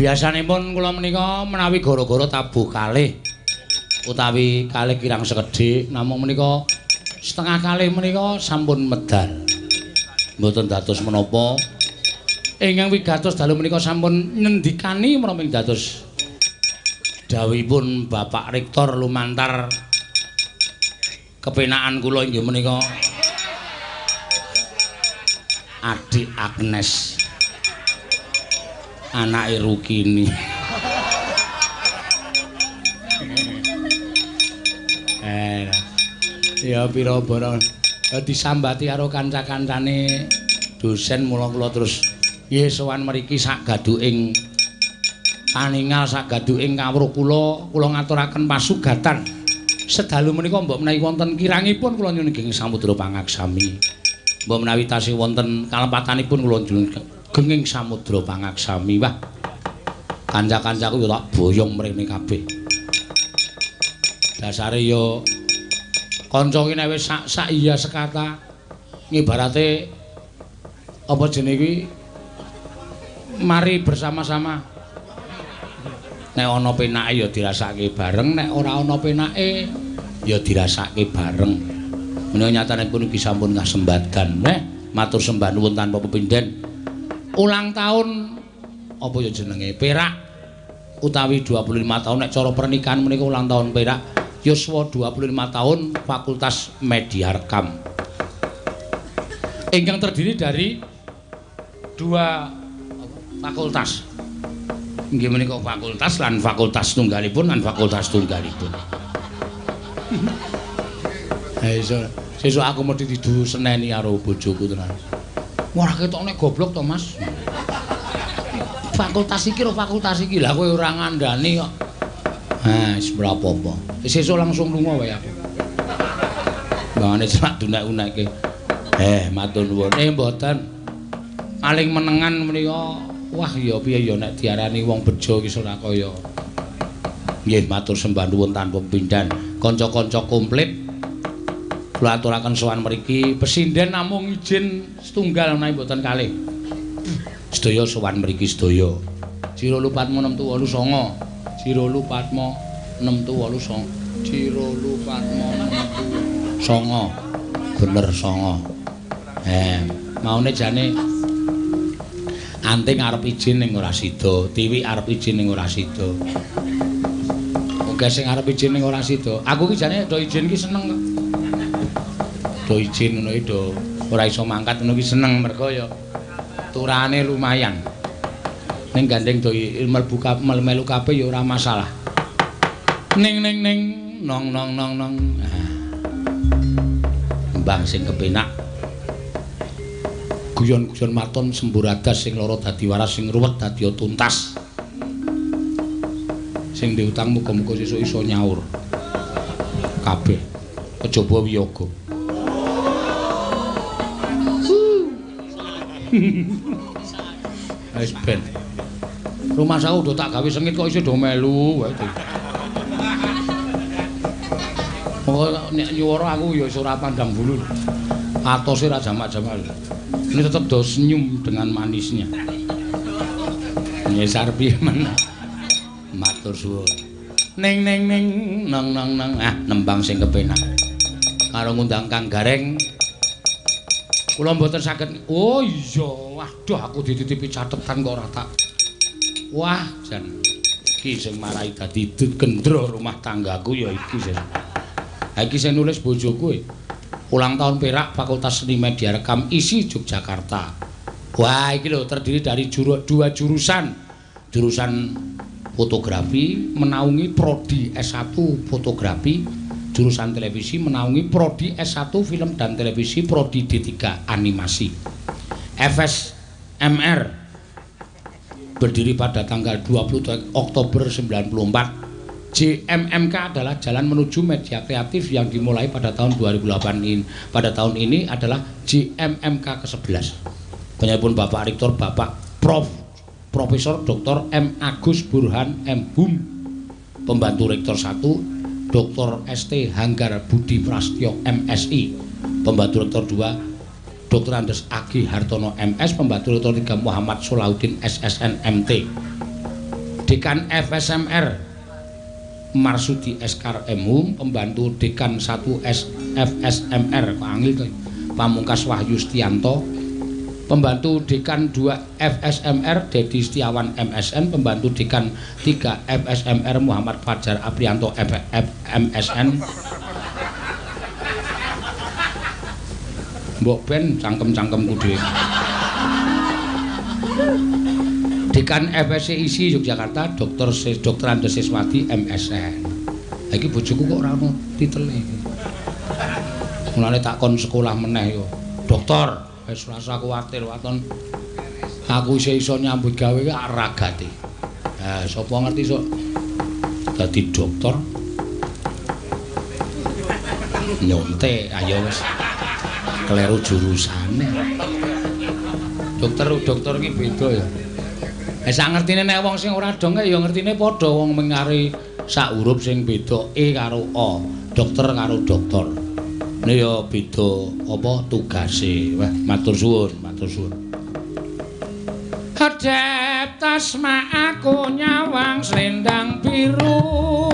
Biasanipun kula menika menawi gara-gara tabuh kalih utawi kalih kirang sekedhik namung menika setengah kalih menika sampun medal. Mboten dados menapa ingkang wigatos dalu menika sampun ngendikani menapa dados dawuhipun Bapak Rektor lumantar kepenakan kula inggih menika Adik Agnes anake Rukini. Ya pira bara disambati karo kanca-kancane dosen mula kula terus nggih sowan mriki sak gaduking paningal sak gaduking kawruh kula ngaturaken pasugatan. Sedalu menika mbok menawi wonten kirangipun kula nyuwun genging samudra pangaksami. Mbok menawi tasih wonten kalepatanipun kula nyuwun genging samudra pangaksami. Wah, kanca-kancaku ya tak boyong mrene kabeh. Dasare ya kanca ki nek wis sak iya sekata ngibarate apa jenenge kuwi mari bersama-sama. Nek ana penake ya dirasake bareng, nek ora ana penake ya dirasake bareng. Menawa nyatanipun iki sampun kasembadan, matur sembah nuwun tanpa pepindhen. Ulang tahun apa ya jenenge perak utawi 25 tahun nek cara pernikahan menika ulang tahun perak yuswa 25 tahun Fakultas Media Rekam ingkang terdiri dari dua fakultas inggih menika fakultas lan fakultas tunggalipun sesuk aku mesti didu seneni karo bojoku tenan. Ora ketok nek goblok to, Mas. Fakultas iki lho fakultas iki. Lah kowe ora ngandani kok. Ha, wis ora apa-apa. Sesuk langsung lunga wae aku. Bangane cuma dunek-unekke. Matur nuwun. Mboten. Paling menengan menika wah ya piye ya nek diarani wong bejo iki ora kaya. Nggih matur sembah nuwun tanpa pindhan. Kanca-kanca komplit kula aturaken sowan mriki pesinden namung izin setunggal menawi mboten kalih. Sedaya sowan mriki sedaya. Jiro Lupatmo 689. Jiro Lupatmo 689. Jiro Lupatmo 689. Bener 9. Maune jane Anting arep izin ning ora sida, Tiwi arep izin ning ora sida. Oke sing arep izin ning ora sida. Aku ki jane do izin ki seneng kok. Do izin ngono iki do ora iso mangkat ngono ki seneng mergo ya turane lumayan. Ning gandeng do melu kabeh ya ora masalah. Ning nong. Mbang sing kepenak. Guyon-guyon maton semburadas sing lara dadi waras sing ruwet dadi tuntas. Sing diutang muga-muga sesuk iso nyaur. Kabeh kejaba wiyaga. Wis ben. Rumah saya udah tak gawe sengit kok iso do melu wae. Pokoke nek nyuwara aku ya iso ora pandang bulu. Atose ra jamak-jamak. Ini tetap do senyum dengan manisnya. Nyesar piye men. Matur suwun. Neng nong. Ah nembang sing kepenak. karo ngundang Kang Gareng. Kula mboten saged. Oh iya, waduh aku dititipi catetan kok ora tak. Wah, jan iki sing marai dadi gendro rumah tanggaku ya iki sing. Ha iki sing nulis bojoku. Ulang tahun Perak Fakultas Seni Media Rekam isi Yogyakarta. Wah, iki lho terdiri dari dua jurusan. Jurusan fotografi menaungi prodi S1 fotografi. Jurusan televisi menaungi prodi S1 film dan televisi, prodi D3 animasi. FSMR berdiri pada tanggal 20 Oktober 94. JMMK adalah jalan menuju media kreatif yang dimulai pada tahun 2008 ini. Pada tahun ini adalah JMMK ke-11. Penyebut Bapak Rektor Bapak Profesor Dr. M. Agus Burhan M. Hum. Pembantu Rektor 1 Dr. ST Hanggar Budi Prastyo MSI, pembantu rektor 2 Dr. Andes Agi Hartono MS, pembantu rektor 3 Muhammad Solahuddin SSN MT. Dekan FSMR Marsudi Eskar MHum, pembantu Dekan 1 FSMR Pamungkas Wahyu Stianto, pembantu Dekan 2 FSMR Dedi Setiawan MSN, pembantu Dekan 3 FSMR Muhammad Fajar Aprianto MSN. Mbok ben cangkem-cangkemku dhewe. Dekan FSC isi Yogyakarta Dr. Andes Siswati MSN. Lah iki bojoku kok ora ono titele iki. Mulane tak kon sekolah meneh yo. Doktor wis rasa kuwatir waton aku iso nyambut gawe ki ragate. Ha sapa ngerti sok dadi dokter nyontek ayo wis kleru jurusane. Dokter ki beda ya. Sak ngertine nek wong sing ora dong ya ngertine padha wong mengari sak huruf sing beda E karo O. Dokter karo dokter. Ini ya beda apa tugase. Wah, matur suwun, matur suwun. Kedep tasma aku nyawang selendang biru.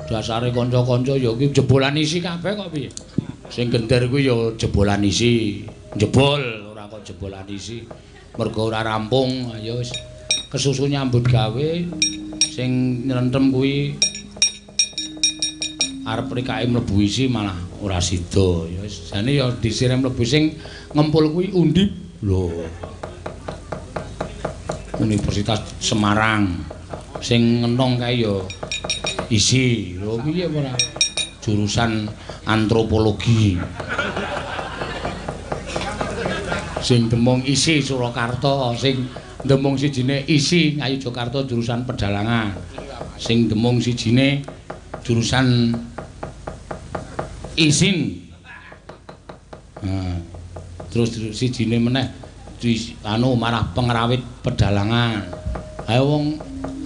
Dasare kanca-kanca ya iki jebolan isi kabeh kok piye. Sing gender kuwi ya jebolan isi, jebol ora kok jebolan isi. Mergo ora rampung, ya wis kesusu nyambut gawe sing nyrentem kuwi arep rikae mlebu isi malah ora sida. Ya wis jane ya disire mlebu sing ngempul kuwi Undip. Lho. Universitas Semarang. Sing ngenong kae ya isi, lho piye ora jurusan antropologi. Sing demung isi Surakarta, sing demung sijine isi Ngayogyakarta jurusan pedalangan. Sing demung sijine jurusan isin. Nah, terus sijine meneh anu marah pengrawit pedalangan. Ayo wong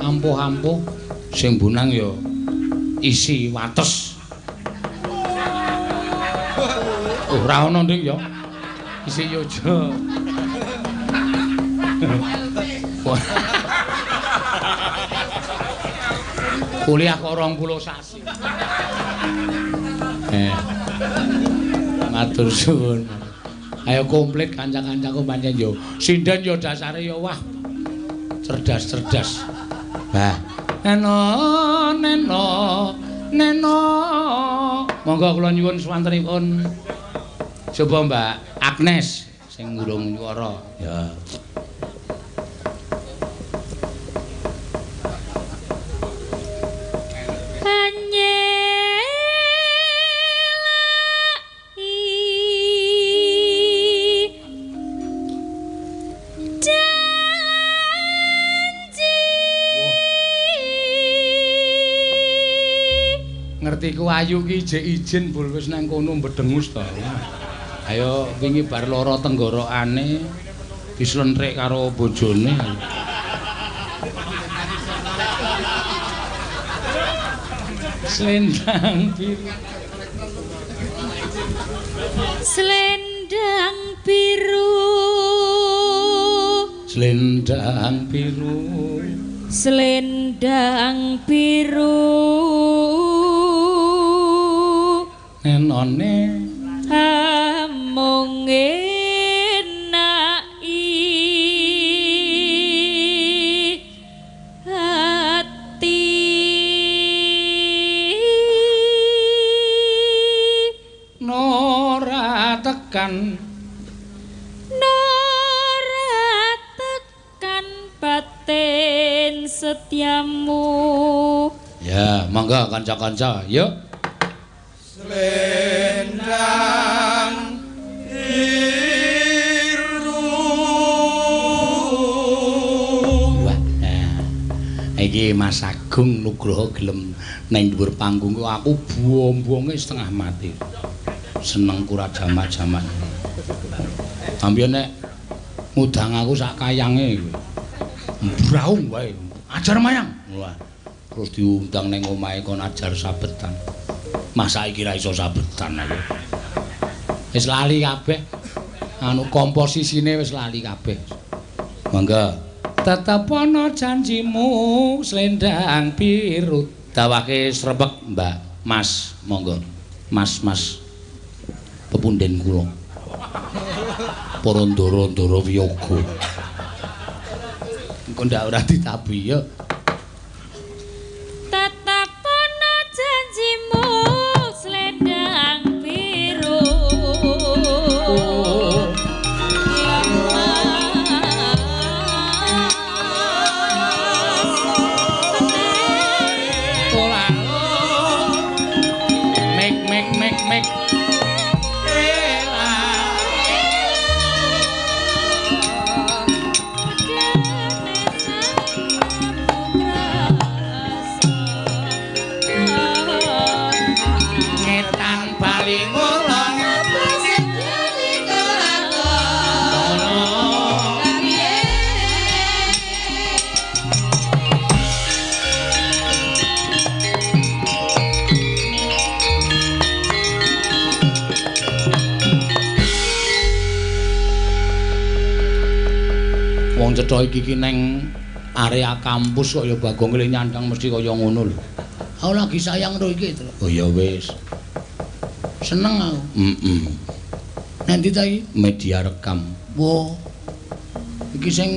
ampuh-ampuh sing bunang ya isi wates. Ora ana nding ya. Isi yoja. Kuliah kok 20 sasi. Matur suwun. Ayo komplit kanca-kancaku pancen yo. Sinden yo dasare yo wah. Cerdas-cerdas. Nah, neno. Monggo kula nyuwun swantenipun. Coba Mbak Agnes sing ngurung nyuwara. Ya. Ngerti ku ayu ki jek izin bul wis nang kono mbedengus to. Ayo wingi bar lara tenggorokane dislentrik karo bojone. Slendang biru. Slendang biru. Slendang biru. Slendang biru. Enone amung tekan batin setiamu. Ya, mangga kanca-kanca, yuk. Selendang biru. Wah, iki Mas Agung Nugroho gelem nang dhuwur panggung kok aku buang-buange setengah mati. Seneng kura jamak-jamak. Ambiyen nek ngudang aku sak kayange kowe. Mbraung wae. Ajar mayang. Wah. Terus diundang ning omahe kon ajar sabetan. Masa iki ra iso sabetan aku. Wis lali kabeh. Anu komposisine wis lali kabeh. Mangga. Tetep ana janjimu slendang biru. Dawake srebek, Mbak. Mas, monggo. Mas. Pepunden kula. Para ndara-ndara wiyaga. Engko ndak ora ditabi ya. Tetep ana janjimu slendang biru. Mek. Wong cetha iki neng area kampus kok ya Bagong le nyandang mesti kaya ngono lho. Aku lagi sayang karo iki. Oh ya wis. Seneng aku. Nanti ta iki media rekam. Wah. Iki sing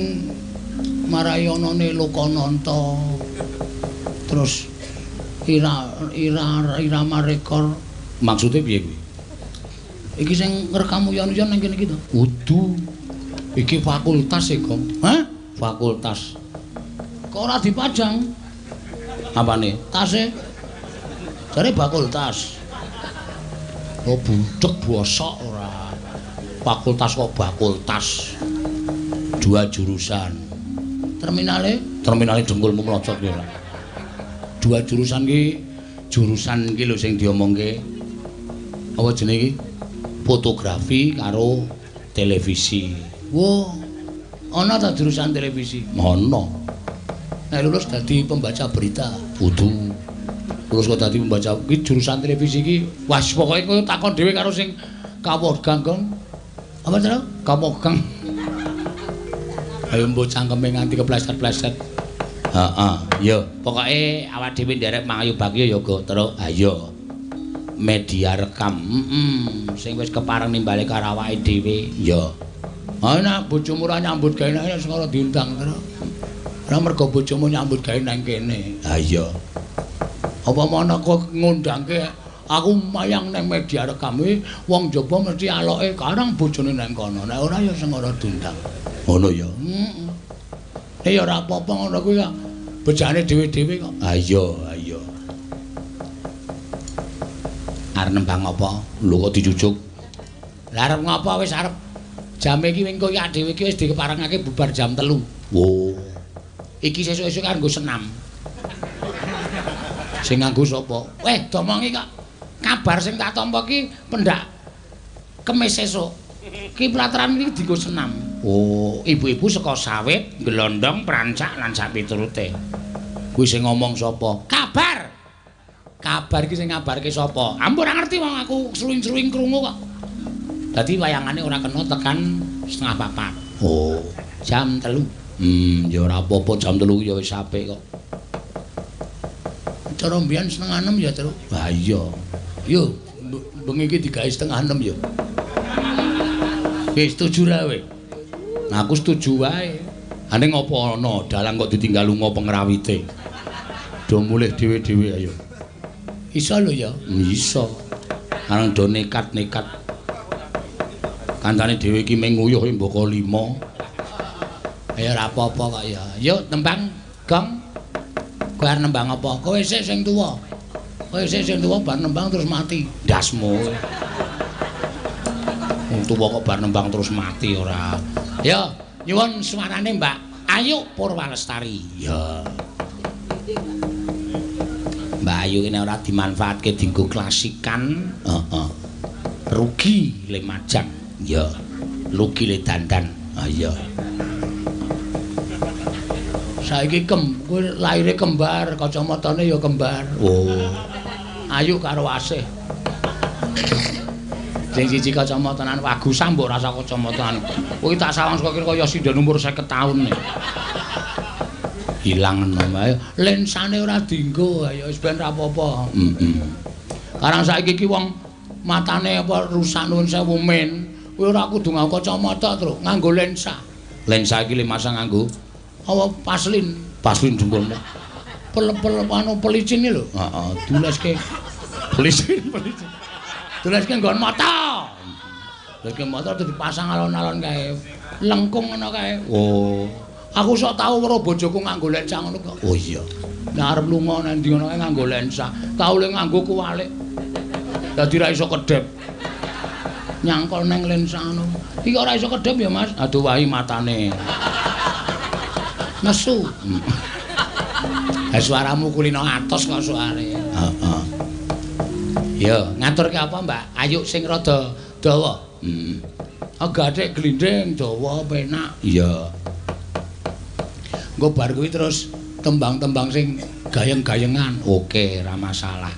marai anane Lokananta. Terus irama rekor. Maksudnya piye kuwi? Iki sing ngrekam uyon-uyon nang kene iki to. Kudu. Iki fakultas e, Gong. Hah? Fakultas. Kok ora dipajang? Apane? Tase. Jare fakultas. Oh, budhek bosok ora. Fakultas kok fakultas. 2 jurusan. Terminale dengkulmu mlocot ki ora. 2 jurusan ki lho sing diomongke. Apa jenenge iki? Fotografi karo televisi. Wah, ana ta jurusan televisi? Ana. Nek lulus dadi pembaca berita, kudu. Lulus kok dadi pembaca iki jurusan televisi iki, wis pokoke kowe takon dhewe karo sing kawogang, Gong. Apa cara? Kawogang. Ayo mbok cangkeme nganti kepleset-pleset. Heeh, ya, pokoke awak dhewe nderek mangayu bagyo ya, Go. Terus ayo. Media rekam. Sing wis kepareng nimbale karo awake dhewe, ya. Ana bojomu ora nyambut gawe nang kene ora diundang terus. Ora mergo bojomu nyambut gawe nang kene. Ha iya. Apa mana kok ngundangke aku mayang nang media rekam iki wong jaba mesti aloke karang bojone nang kono. Nek ora ya sing ora diundang. Ngono ya. Heeh. Ya ora apa-apa ngono kuwi kok. Bejane dhewe-dhewe kok. Ha iya. Arep nembang apa? Lho kok dicucuk. Lah arep ngapa wis arep jam iki wengko ya dhewe iki wis dikeparengake bubar jam 3. Wo. Iki sesuk-esuk kanggo senam. Sing nganggo sapa? Weh, domongi kok. Kabar sing tak tampa ki pendak Kemis sesuk. Ki plataran iki dienggo senam. Oh, ibu-ibu saka Sawit, Glondong, Prancak lan sak piturute. Kuwi sing ngomong sapa? Kabar. kabar iki sing ngabarke sapa? Ampun ora ngerti wong aku sruwing-sruwing krungu kok. Dadi wayangane ora kena tekan 3:30. Oh, jam 3. Ya ora apa-apa jam 3 ya wis apik kok. Cara mbiyen 5:30 ya, Tru. Lah iya. Yo, bengi iki digawe 5:30 ya. Wis setuju ra kowe? Nah, aku setuju wae. Ane ngopo ana dalang kok ditinggal lunga pengrawite. Do mulih dhewe-dhewe ayo. Iso lho ya? Iso. Arang do nekat-nekat. Kancane dhewe iki mung nguyuh mboko 5. Ya ora apa-apa kok ya. Yuk tembang gong. Kowe arep nembang apa? Kowe sik sing tuwa. Kowe sik sing tuwa bar nembang terus mati. Ndasmu. Wong tuwa kok bar nembang terus mati ora. Ya, nyuwun suarane Mbak Ayu Purwalestari. Ya. Mbak Ayu ini ora dimanfaatke dienggo klasikan, rugi le majang. Ya. Rugi le dandan. Ah iya. Saiki kowe laire kembar, kacamatane ya kembar. Oh. Ayu karo Asih. Sing siji kacamatanan wagu sambuk rasa kacamatan. Kowe tak sawang saka kira kaya sindhen umur 50 taun. Hilang enom ae. Lensane ora dienggo, ya wis ben ra apa-apa. Karang saiki iki wong matane apa rusak nuwun sewu men. Kowe ora kudu nganggo kacamata, Tru, nganggo lensa. Lensa iki le masang nganggo apa paslin, paslin jempolmu. Pel-pel anu pelicin iki lho. Heeh, duleske. Pelicin. Duleske nggon mata. Duleske mata terus dipasang alon-alon kae. Lengkung ngono kae. Oh. Aku sok tau weruh bojoku nganggo lensa ngono kok. Oh iya. Nek arep lunga nang ndi ngono kae nganggo lensa. Tau le nganggo kuwalik. Dadi ra iso kedep. Nyangkol nang lensa ngono. Iki ora iso kedep ya, Mas. Aduh wahi matane. Nesu. Suaramu kulino atos kok suare. Heeh. Ya, ngaturke apa, Mbak? Ayu sing rada dawa. Gathik glinding dawa penak. Iya. Engko bar kuwi terus tembang-tembang sing gayeng-gayengan. Oke, ora masalah.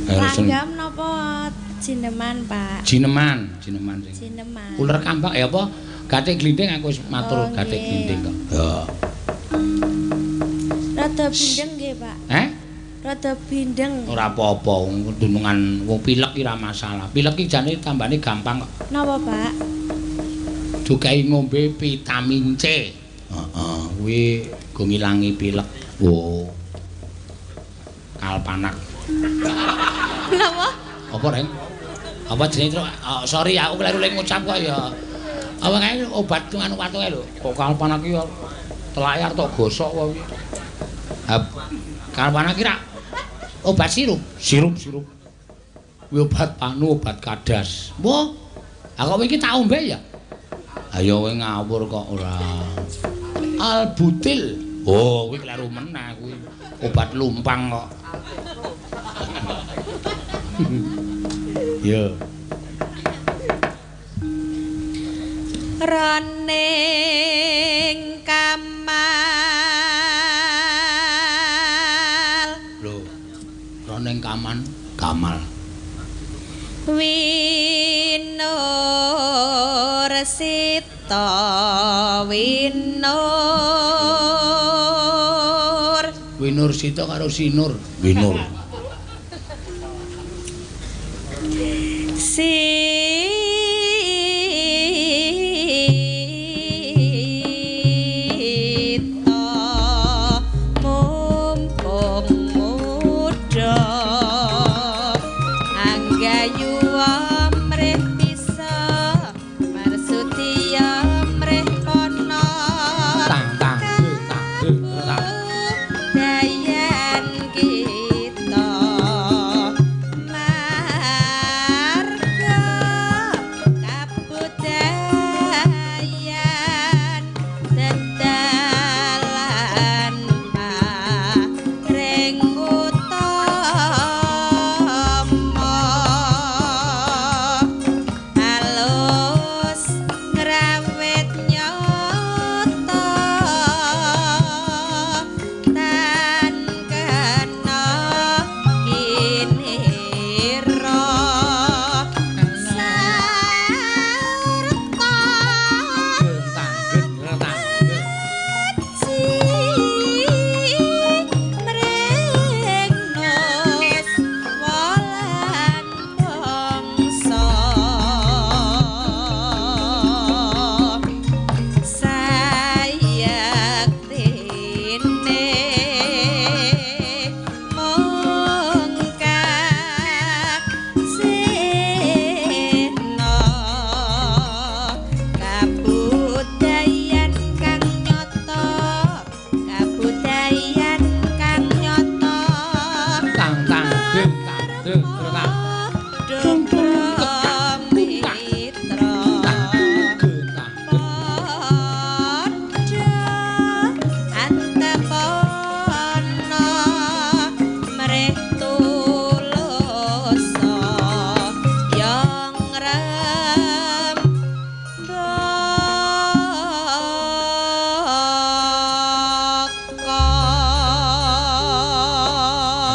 Langgam napa jineman, Pak? Jineman sing. Jineman. Uler kampak ya apa? Gathik glinding aku wis matur gathik glinding kok. Ya. Rada bindeng nggih, Pak. Rada bindeng. Ora apa-apa, dunungan wong pilek iki ora masalah. Pilek iki jane tambane gampang kok. Napa, Pak? Dukai ngombe vitamin C. Heeh, kuwi go ngilangi pilek. Oh. Kalpanak. Napa? Apa, Reng? Apa jenenge, Tru? Sorry aku kleru ngucap kok ya. Apa kae obat anu watu kae lho. Kok kalpanak iki telayar tok gosok wae. Kalpanak ki obat sirup. Kuwi obat panu, obat kadas. Mbah, aku iki tak ombe ya. Ayo kowe ngawur kok ora. Albutil. Oh, kuwi kleru meneh kuwi. Obat lumpang kok. Ya. Roning Kamal. Lho. Roning Kamal. Winur Sita Winur. Winur Sita karo Sinur. Winur. Dayan kita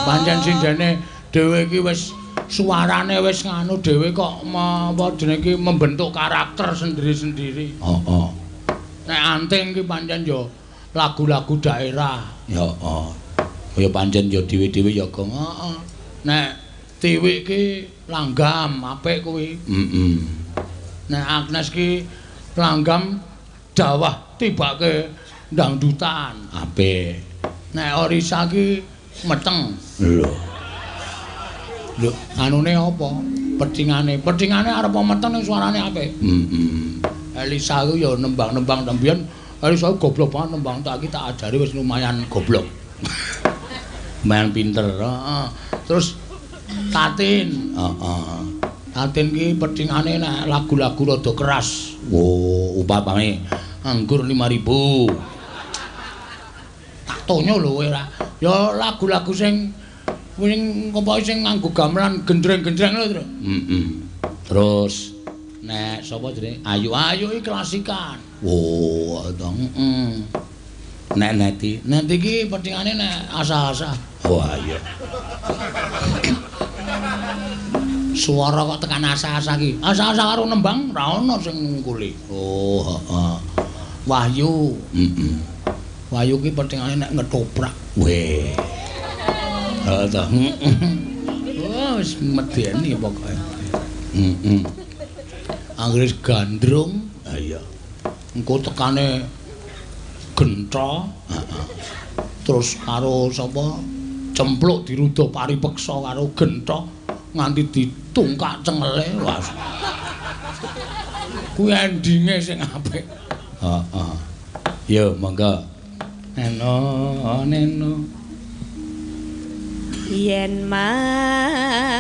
Pancen sindene dhewe iki wis suarane wis nganu dhewe kok apa jenenge iki membentuk karakter sendiri-sendiri. Heeh. Nek anting iki pancen ya lagu-lagu daerah. Heeh. Kaya pancen ya dhewe-dhewe ya gong. Heeh. Nek Tiwik ki langgam apik kuwi. Heeh. Nek Agnes ki langgam dawah tibake dangdutan apik. Nek Orisa ki meteng. Lho. Lho, anune apa? Petingane arep meteng ning suarane apik. Heeh. Elisa ku ya nembang-nembang tembian. Elisa goblok banget nembang tak iki tak ajari wis lumayan goblok. Lumayan pinter. Heeh. Terus Tatin, Tatin ki petingane nek lagu-lagu rada keras. Oh, upamane anggur 5.000. Tak tonyo lho kowe ora. Ya lagu-lagu sing apa sing nganggo gamelan gendreng-gendreng lho, Tru. Terus nek sapa jenenge? Ayu-ayu iki klasikan. Oh, heeh. Nek Neti ki petingane nek asa-asa. Wah, iya. Suara kok tekan asa-asa ki. Asa-asa karo nembang ra ono sing ngungkuli. Oh, heeh. Wahyu. Heeh. Wahyu ki petingane nek ngetoprak. Weh. Heeh ta. Oh, wis medeni pokoke. Heeh. Anggris gandrung. Ha iya. Engko tekane gentha. Heeh. Terus karo sapa? Cempluk diruduh paripeksa karo gentha nganti ditungkak cengele. Wah. Kuwi endinge sing apik. Heeh. Yo monggo. Neno. Yen Marsudi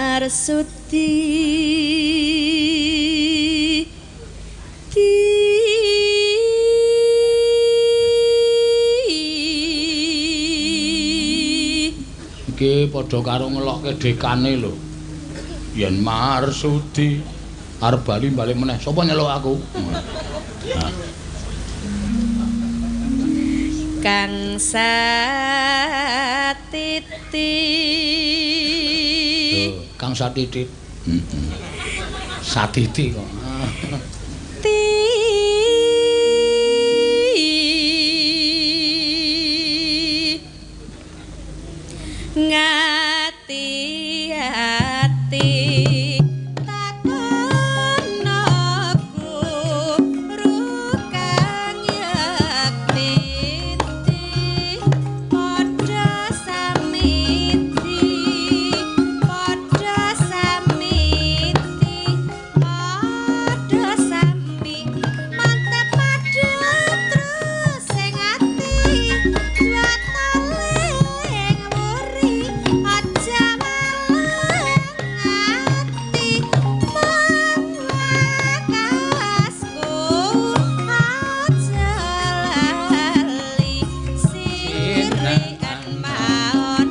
iki padha karo ngelokke dekane lho. Yen Marsudi arep bali meneh. Sapa nyeluk aku? Kang Satiti. Lho, Kang Satitit. Heeh. Satiti kok. Ngati-ati takono guru kang yakti padha samiti padha sami mantep padha terus sing ati jwatale nguri aja ati mawakasku aja lali sirikan maon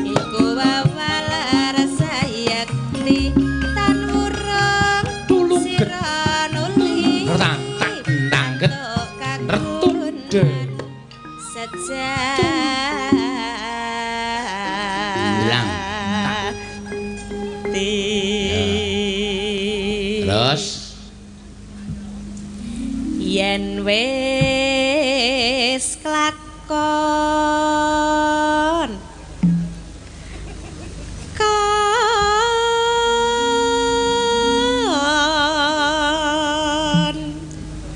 iku wawalar sayakti tan urung sira nuli Retak ndangget retunde hilang. Terus yen wis kelakon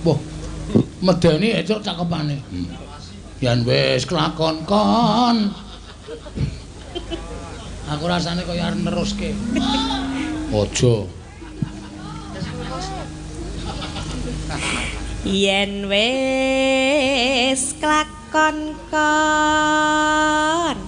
wah medeni cok cakepane. Yen wis kelakon kon. Aku rasane kaya arep neruske. Aja. yen wis kelakon kon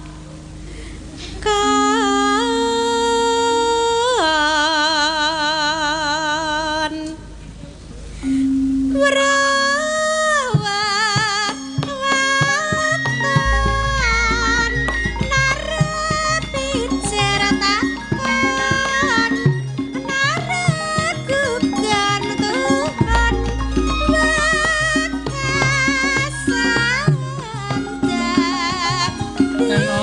Neno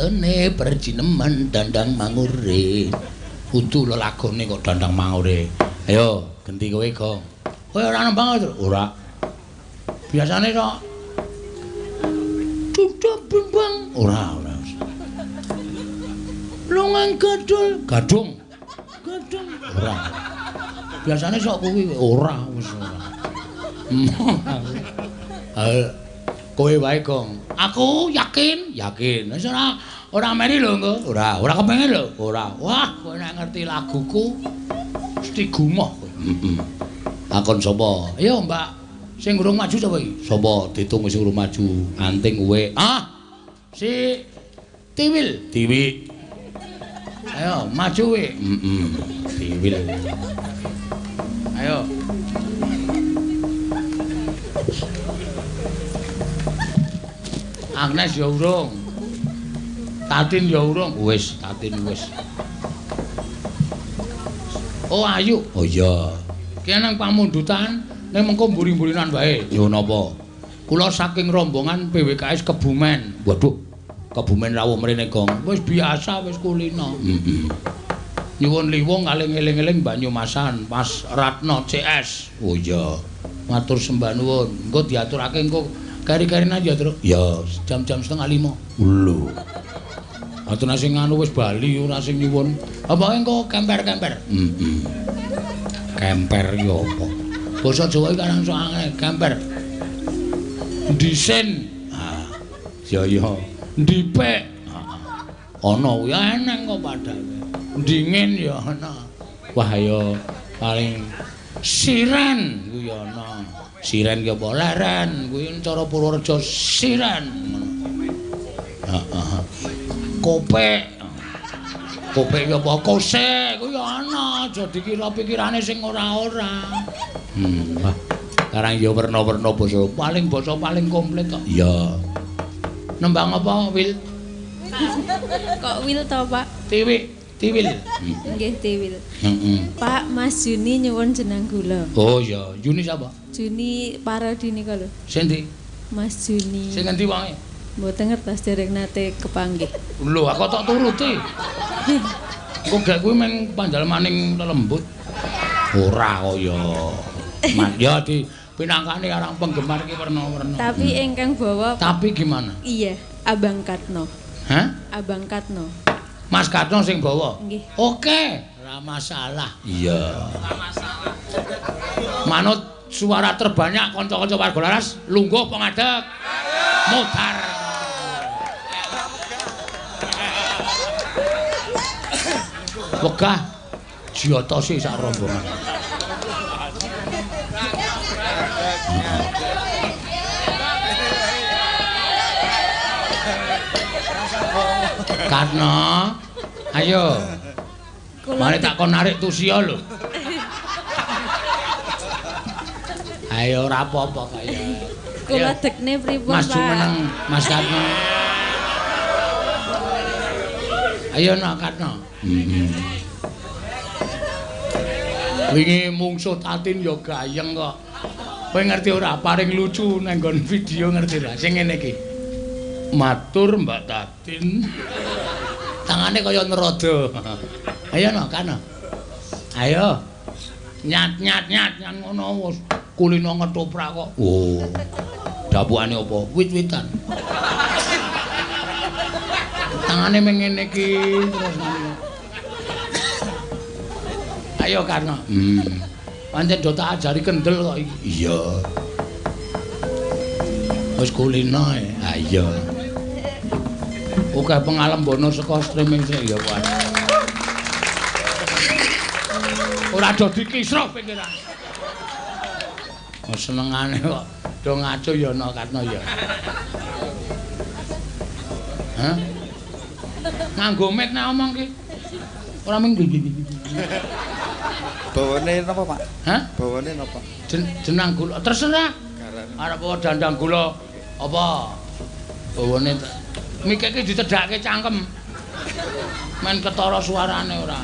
wantene perjineman dandang mangure. Kudu lho lagone kok dandang mangure. Ayo, genti kowe, Gong. Kowe ora nembang to? Ora. Biasane kok duda bimbang. Ora. Longang gadul, gadung. Ora. Biasane sok kuwi ora wis ora. Kowe wae, Gong. Aku yakin. Wis ora meri lho engko. Ora kepengin lho. Ora. Wah, kowe nek ngerti laguku mesti gumoh kowe. Akon sapa? Ayo, Mbak. Sing urung maju sapa iki? Sapa? Ditung sing urung maju. Anting kowe. Si Tiwil. Ayo, maju kowe. Tiwil. Ayo. Agnes ya urung. Tatin ya urung. Wis, Tatin wis. Oh, Ayu. Oh iya. Ki nang pamundutan ning mengko mburi-mburinan wae. Ya napa? Kula saking rombongan PWKS Kebumen. Waduh. Kebumen rawuh mrene, Gong. Wis biasa wis kulino. Nyuwun liwung kalih eling-eling Banyumasan, Mas Ratno CS. Oh iya. Matur sembah nuwun. Engko diaturake engko kari-karina ya, Tru. Ya, jam-jam 4:30. Lho. Atune sing anu wis bali ora sing nyuwun. Apa engko kemper-kemper? Kemper ya apa? Basa Jawa iki kan soalnya kemper. Disen. Ya. Ndipek. Ana kuwi eneng kok padake. Dingin ya ana. Wah ya paling siren kuwi ana. Siren ki apa leren kuwi cara Purworejo siren ngono. Heeh. Kopek ki apa kose kuwi ana aja dikira pikirane sing ora-ora. Wah. Karang ya werna-werna basa paling komplit kok. Iya. Nembang apa, Wil? Kok Wil to, Pak? Tiwil. Nggih, Tiwil. Pak, Mas Juni nyuwun jeneng kula. Oh iya, Juni sapa? Juni Parodi nika lho. Sendi? Mas Juni. Sing ngendi wae? Mboten ngertos dereng nate kepanggih. Lho, aku tak turuti. Kok gak kuwi men panjalmaning lelembut. Ora kaya. Ya di pinangkane arang penggemar iki werna-werna. Tapi ingkang bawa. Tapi gimana? Iya, Abang Katno. Hah? Abang Katno. Mas Katno sing bawa? Nggih. Oke, ora masalah. Iya. Manut suara terbanyak kanca-kanca warga laras, lungguh apa ngadeg? Mutar. Wegah jiotosi sak rombongan. Karna, ayo. Mari tak kon narik tusia lho. Ayo ora apa-apa kaya. Kula dekne pripun, Pak? Mas Jumeneng, Mas Karna. Ayo nak Karna. Wingi mungsuh Tatin ya gayeng kok. Kowe ngerti ora paring lucu nang nggon video ngerti ora sing ngene iki. Matur Mbak Tatin. Tangane kaya nerada. Ayo no kan. Ayo. Nyat ngono wis kulino ngetoprak kok. Oh. Dapukane apa? Wit-witan. Tangane meng ngene iki terus. Ayo Karno. Pancen do tak ajari kendel kok iki. Iya. Wis kulino ae. Ha iya. Oke pengalembono saka streaming sik ya kuwi. Ora do dikisruh pikiran. Oh senengane kok do ngaco ya ana Karno ya. Hah? Nganggo mic nek omong ki. Ora mung Bawane napa, Pak? Hah? Bawane napa? Jenang gula terserah. Arep apa dandang gula apa? Bawane mike iki ditedhake cangkem. Men ketara suarane ora.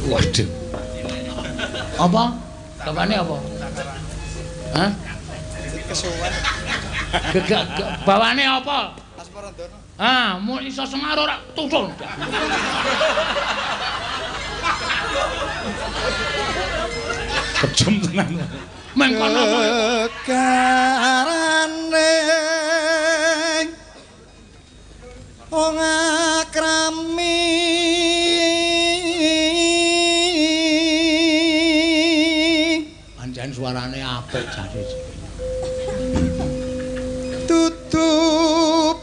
Waduh. Apa? Bawane apa? Hah? Kesuwen. Bawane apa? Ah, mau iso semar ora tutul. Kejem tenan. Mengkono karane wong akrami pancen suarane apik jare. Tutu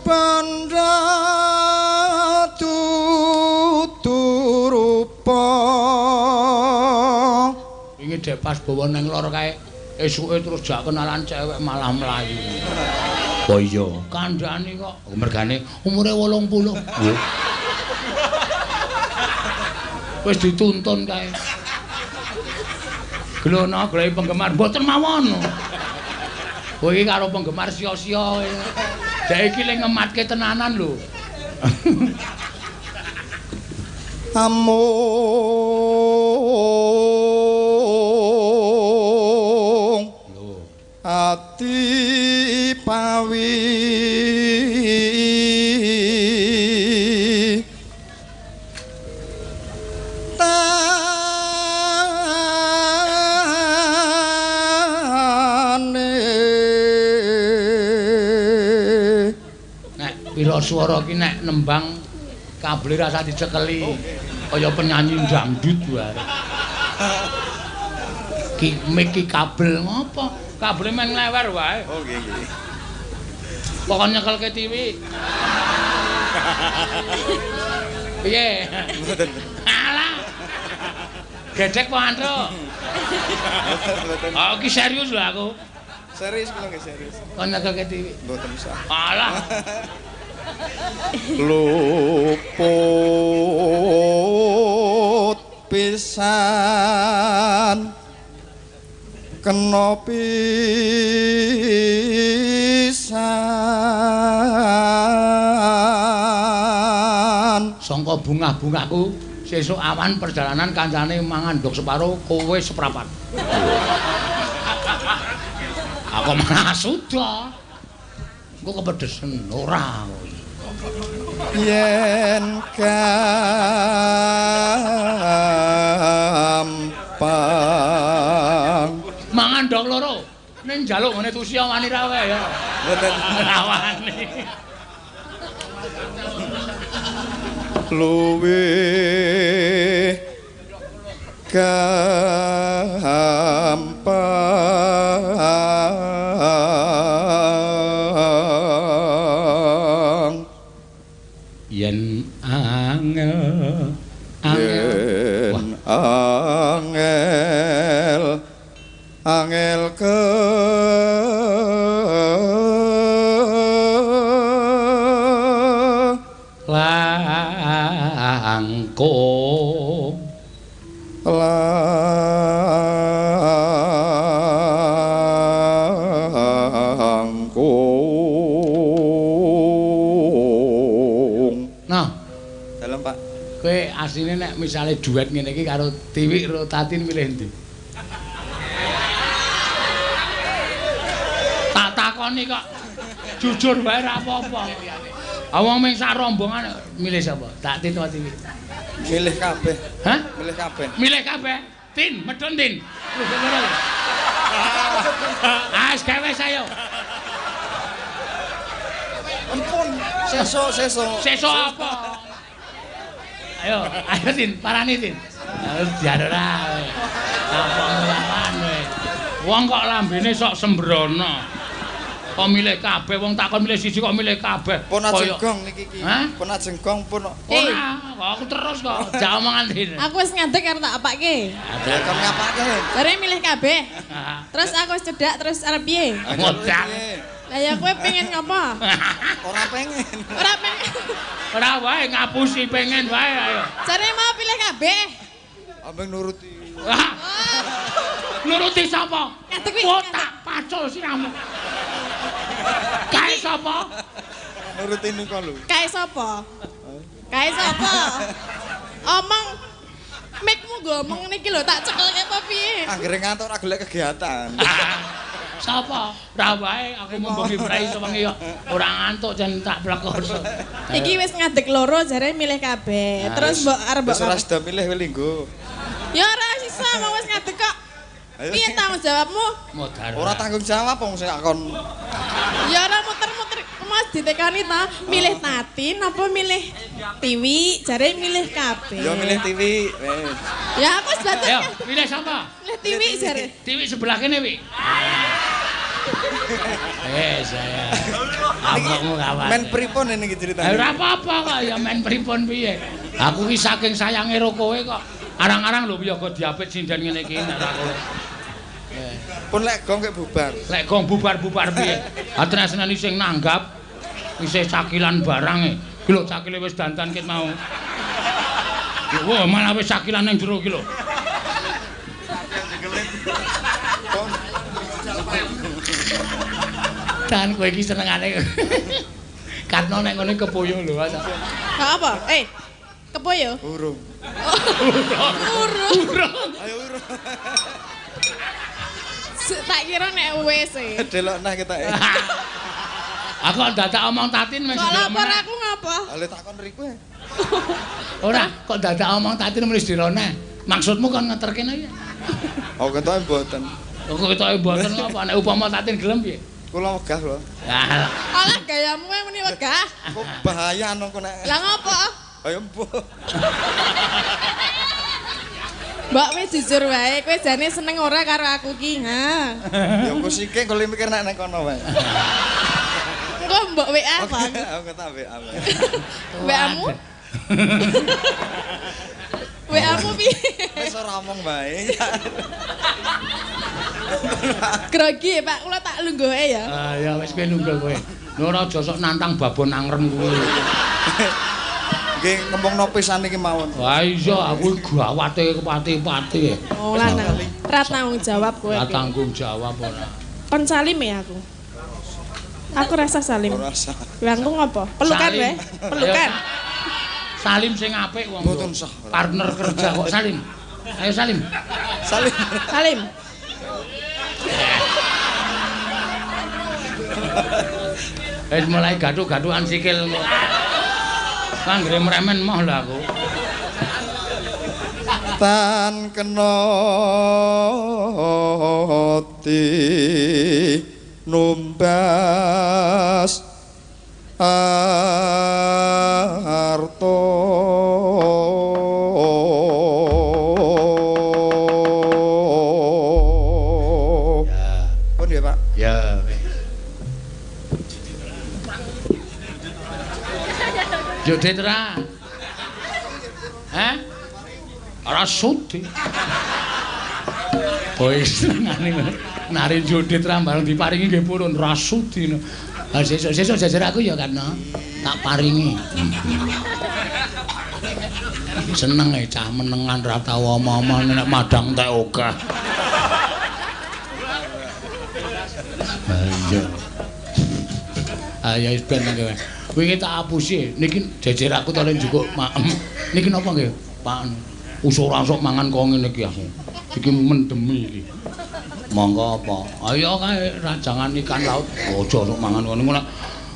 pandha tuturupa Wingi dek pas bawa nang lor kae esuke terus jak kenalan cewek malah mlayu. Oh iya, kandhane kok mergane umure 80. Wis dituntun kae. Glono golek penggemar mboten mawon. Kowe iki karo penggemar sia-sia. Dek iki le ngematke tenanan lho. amung ati pawi Pira swara ki nek nembang kabel rasa dicekeli kaya penyanyi dangdut wae. Ki mik ki kabel ngopo? Kabel men nglewer wae. Oh nggih nggih. Pokok nyekelke TV. Piye? Mboten. Alah. Gedek po antro. Oh ki serius lho aku. Serius kula nggih serius. Kok nyekelke TV? Mboten usah. Alah. Luput pisan kena pisan Sangka bungah-bungahku sesuk awan perjalanan kancane mangan ndok separo kowe seprapat. Aku malah sudah. Engko kepedesen ora. yen gampang Mangan ndok loro. Ning njaluk ngene tusi wani ra wae ya. mboten Rawani. luwih gampang Yen angel yen angel ke langkung langkung. Nah, Dalam Pak. kowe asline nek misale duet ngene iki karo Tiwik karo Tatin milih endi? Tak takoni kok jujur wae ra apa-apa. Awang ming sak rombongan milih sapa? Tatin apa Tiwik? Milih kabeh. Hah? Milih kabeh. Milih kabeh. Tin, medhun Tin. Lho ngono lho. Wis gawe sayo. Ampun, sesuk. Sesuk apa? Ayo Tin, parani Tin. Harus diarera kowe. Apa nglawan kowe. Wong kok lambene sok sembrono. Kok milih kabeh wong takon milih siji kok milih kabeh. Pun ajengkong niki iki. Hah? Pun ajengkong pun. Ora, kok aku terus kok. Jak omongan Tin. Aku wis ngadeg karo tak apake. Ya kon ngapake? Bare milih kabeh. Ah, Terus aku wis cedak terus arep piye? ngodak. Lah ya kowe pengen ngopo? Ora pengen. Ora pengen. Ora wae ngapusi pengen wae ayo. Jare mau pilih kabeh. Ambeng nuruti. Wah. Nuruti sapa? Ngadeg kuwi. Oh, tak pacul siramu. Kae sapa? Nuruti niku lho. Kae sapa? Kae sapa? Omong mikmu ngomong niki lho tak cekelke apa piye? Anggere ngantuk ora golek kegiatan. Sapa? Ra wae aku mumpung ibrai sewengi kok ora ngantuk jan tak plekoso. Iki wis ngadeg loro jare milih kabeh. Terus mbok arep mbok. Wis ora sida milih kowe linggo. Ya ora sisa mau wis ngadeg kok. Piye tanggung jawabmu? Modar. Ora tanggung jawab wong sing akon. Ya ora muter-muter Mas ditekani ta, milih Tatin apa milih Tiwi? Jare milih kabeh. Ya milih TV. Wis. Ya aku wis batur. Ayo, milih sapa? Milih Tiwi jare. Tiwi sebelah kene, Wi. Saya. Abangmu kawan. Men pripun ini iki ceritane? Ora apa-apa kok ya men pripun piye. Aku ki saking sayange karo kowe kok arang-arang lho piyaga diapit sinden ngene iki nek ra kowe. Pun lek gong kek bubar. Lek gong bubar-bubar piye? Atresnani sing nanggap isih cakilan barange. Ki lho cakile wis dandan ket mau. Wah, malah wis cakilan nang jero ki lho. Dan kowe iki senengane. Karena nek ngene kepoyo lho. Apa? Kepoyo? Urung. Urung. Ayo urung. Tak kira nek wis e. Delok nah kita. Aku dadak omong Tatin wis Kok lapor aku ngapa? Ale takon riku. Ora, kok dadak omong Tatin wis dirone. Maksudmu kon ngeterke ya? Oh, ketoke mboten. Kok ketoke mboten apa nek upama Tatin gelem piye? Kula wegah lho. Alah gayamu yang muni wegah. Kok bahaya nang kok nek. Lah ngopo? Ayo mbok. Mbak wis jujur wae, kowe jane seneng ora karo aku ki, ha. Ya aku sike kok mikir nek nang kono wae. Engko mbok WA Bang. Aku tak WA. WA-mu? WA-mu piye? Wis ora omong bae. Grogi Pak, kula tak lungguhe ya. Ya wis kowe nunggul kowe. Ora aja sok nantang babon angren kuwi. Nggih ngomongno pisan iki mawon. Wah iya aku gawate kepati-pati. Oh lanang. Ra tanggung jawab kowe. Ora tanggung jawab ora. Kon salim ya aku. Aku rasa salim. Ora usah. Langkung apa? Pelukan wae. Pelukan. Salim sing apik wong. Mboten sah. Partner kerja kok Salim. Ayo Salim. Salim. Salim. Wis mulai gaduh-gaduhan sikil kok. Kanggre mremen moh lho aku. Tan kena ati numbas arto pun ya Pak. Ya. Jodet ra. Hah? Ora sudi. Kowe senengane nari jodet ra bareng diparingi nggih purun ra sudi. Lah sesuk jajar aku ya kan. Tak paringi. Seneng cah menengan ra tau omong-omong nek madang tek ogah. Iya. Ayo wis ben kowe. Wingi tak apusi, niki jejer aku to njukuk maem. Niki napa nggih, Pak? Usura sok mangan kok ngene iki aku. Iki mendemi iki. Monggo apa? Ayo kae rajangan ikan laut. Aja sok mangan ngono nek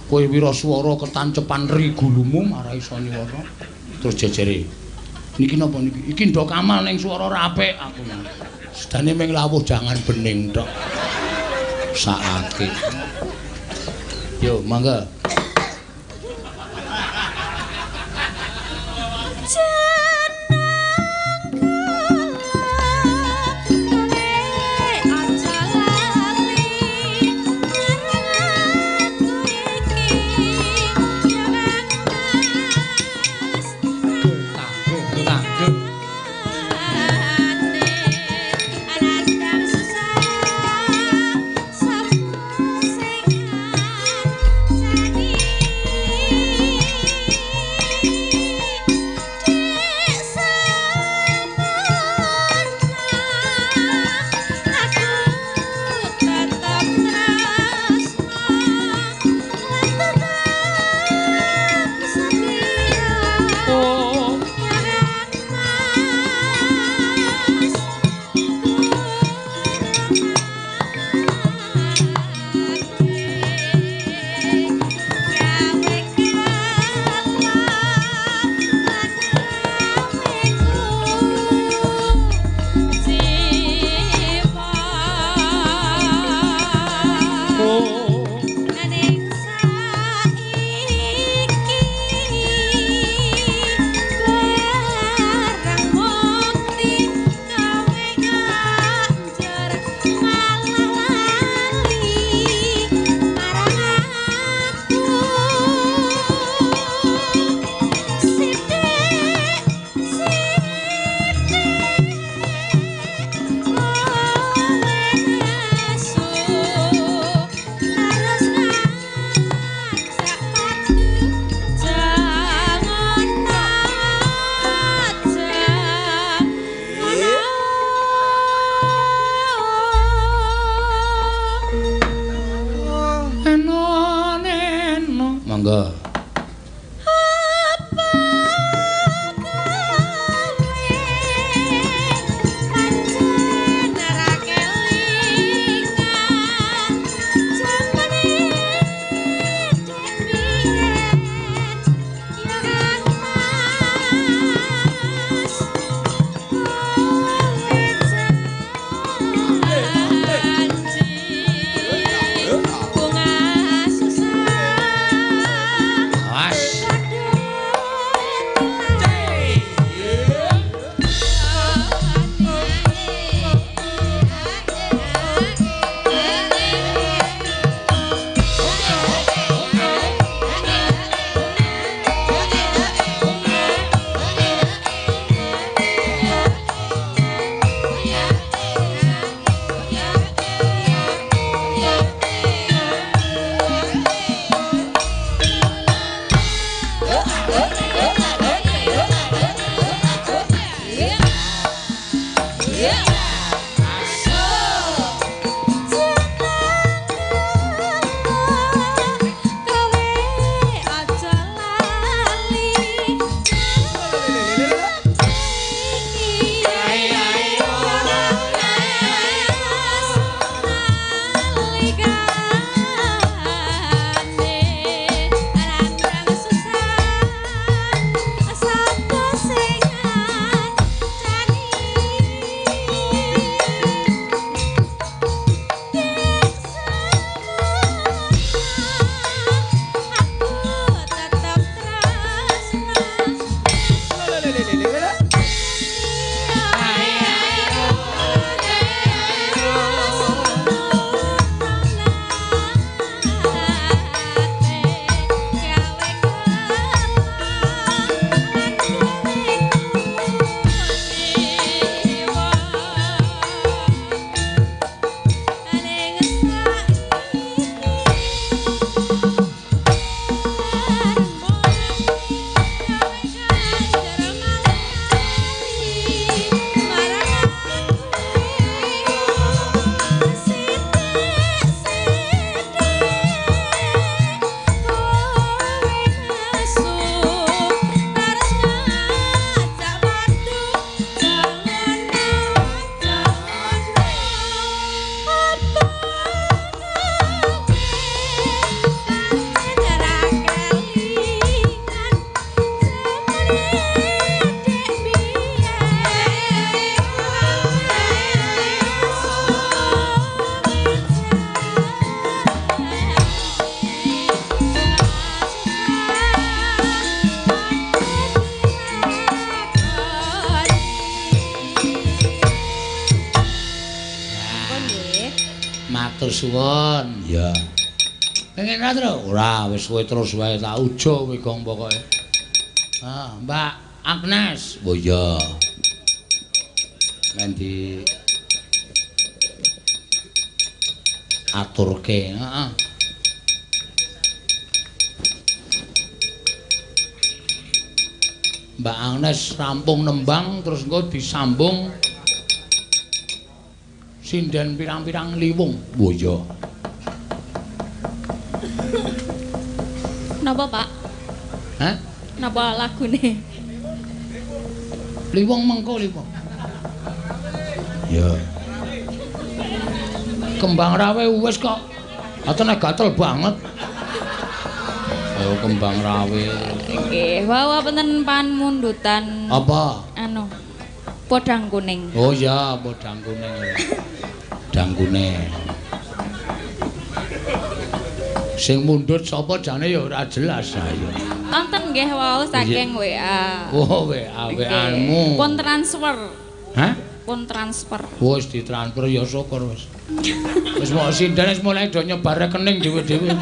kowe wiraswara ketancepan ri gulumu marai iso nyuwara. Terus jejere. Niki napa niki? Iki ndok kamal ning swara apik aku. Sedane ming lawuh jangan bening tok. Sakake. Yo, mangga. Jadi Matur suwun. Ya. Pengen ra terus? Ora, wis kowe terus wae tak ujo kowe gong pokoke. Ah, Mbak Agnes. Oh iya. Men di aturke, heeh. Mbak Agnes rampung nembang terus engko disambung sinden pirang-pirang liwung. Oh iya. Napa, Pak? Hah? Napa lagune? Liwung mengko liwung. Ya. Kembang rawe wis kok. Atene gatel banget. Oh, kembang rawe. Nggih, wau wonten panmundutan. Apa? Anu. Podang kuning. Oh iya, podang kuning. Podang kuning. Sing mundhut sapa jane ya ora jelas ayo. Wonten nggih wau saking WA. Oh, WA-mu. Pun transfer. Hah? Pun transfer. Wis ditransfer ya syukur wis. Wis mau sinden wis mulai do nyebar rekening dhewe-dhewe.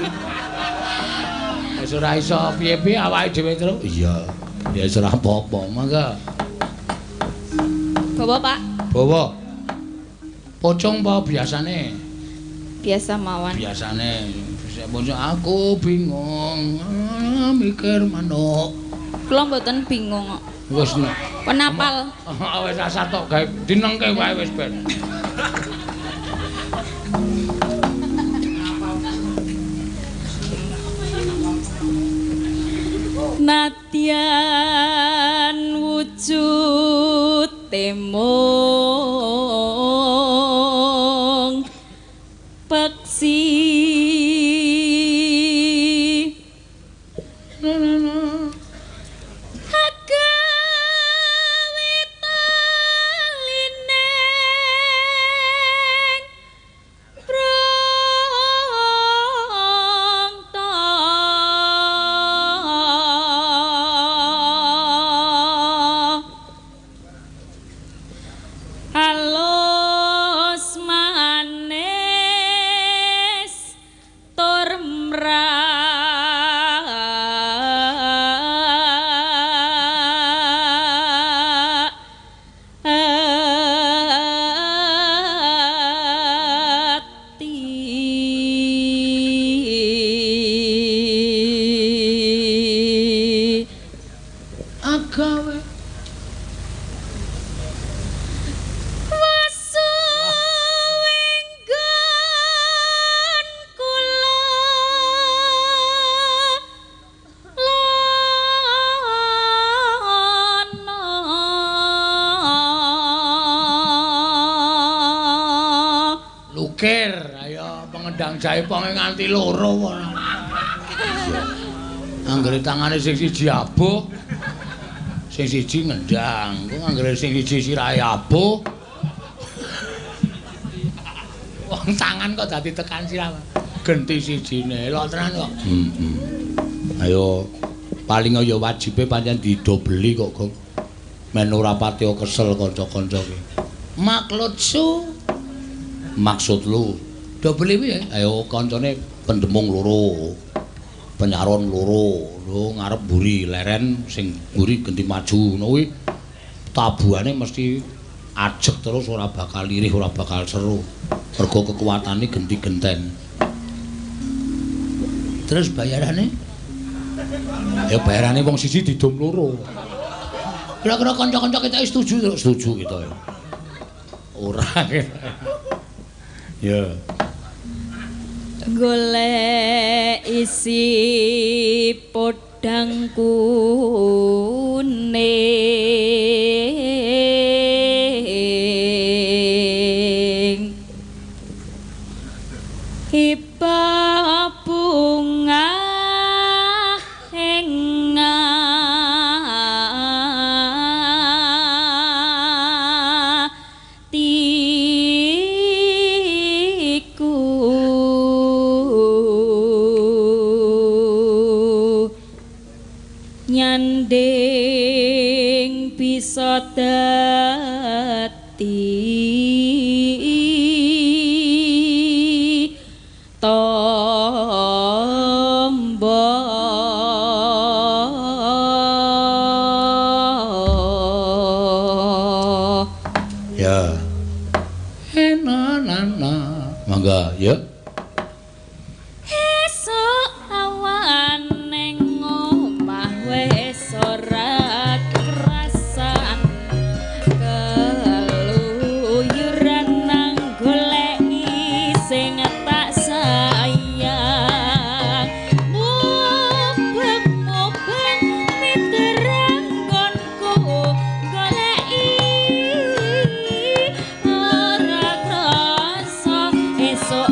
Wis ora iso piye-piye awake dhewe terus. Iya. Ya wis ora apa-apa, mangga. Bawa, Pak. Bawa. Pocong apa biasane? Biasa mawon. Biasane pocong aku bingung mikir manuk. Kula mboten bingung kok. Wis Penapal. Wis asal tok gawe dinengke wae wis ben. Nadyan wujud temong peksi mikir, ayo pengedang jaiponge nganti loro kok. Anggere tangane sing siji abuh, sing siji ngendang. Kok anggere sing siji sirahe abuh. Wong tangan kok dadi tekan sirah. Genti sijine, lho tenan kok. Ayo paling ya wajibe pancen didobeli kok, Gong. Men ora pati kesel kanca-kanca ki. Maksud lu dobeli piye? Ayo kancane pendemung loro. Penyaron loro. Lho ngarep mburi leren sing mburi genti maju ngono kuwi. Tabuhane mesti ajeg terus ora bakal lirih, ora bakal seru. Mergo kekuatane genti genten. Terus bayarane? Ya bayarane wong siji didom loro. Kira-kira kanca-kanca kita setuju kita ya. Ora kita. Ya. Golek isi podang kuning iba bunga nyanding bisa dadi tombo ya enana mangga ya esuk awan ning omah wis ora kerasan keluyuran nang goleki sing tak sayang mubeng miterang nggonku goleki ora krasa esuk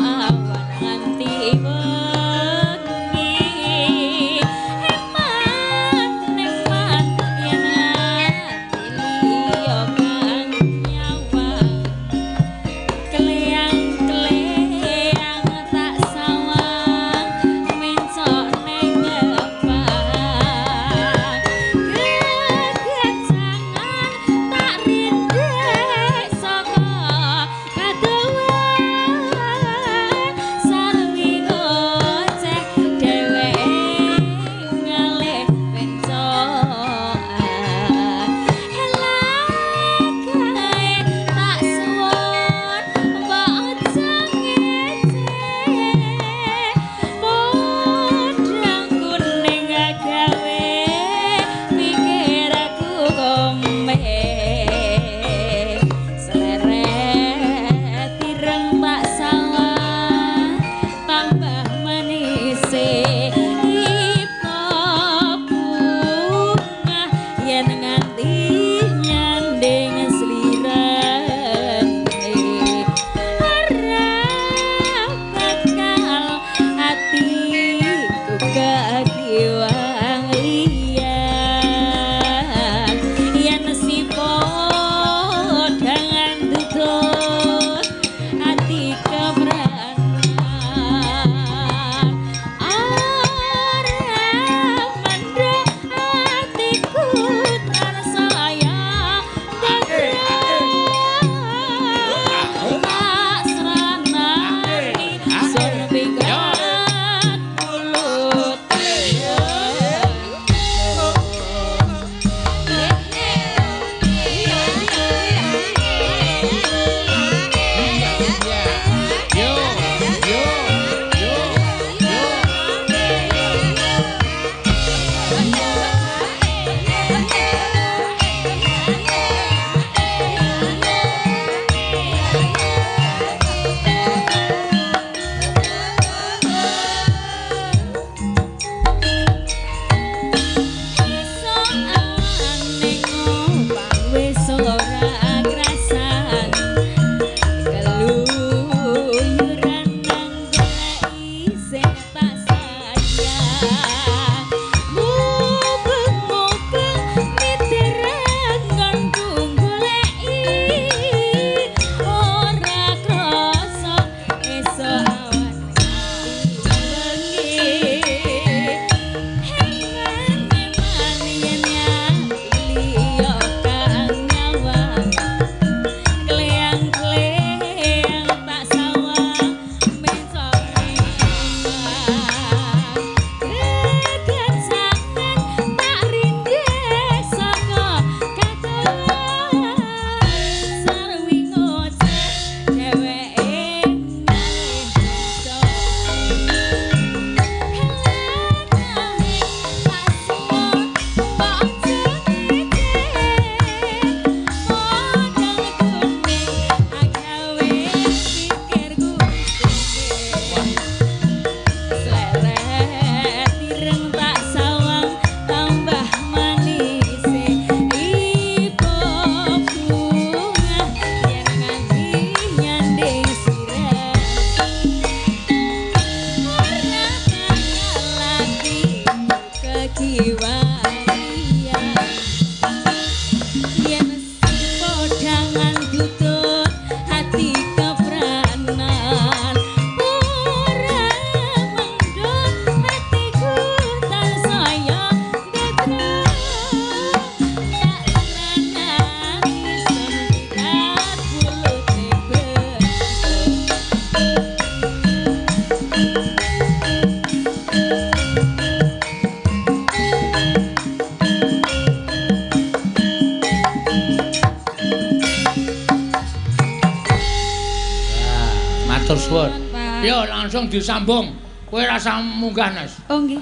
Matur suwun. Pak. Yo langsung disambung. Kowe rasa munggah, Nes. Oh nggih.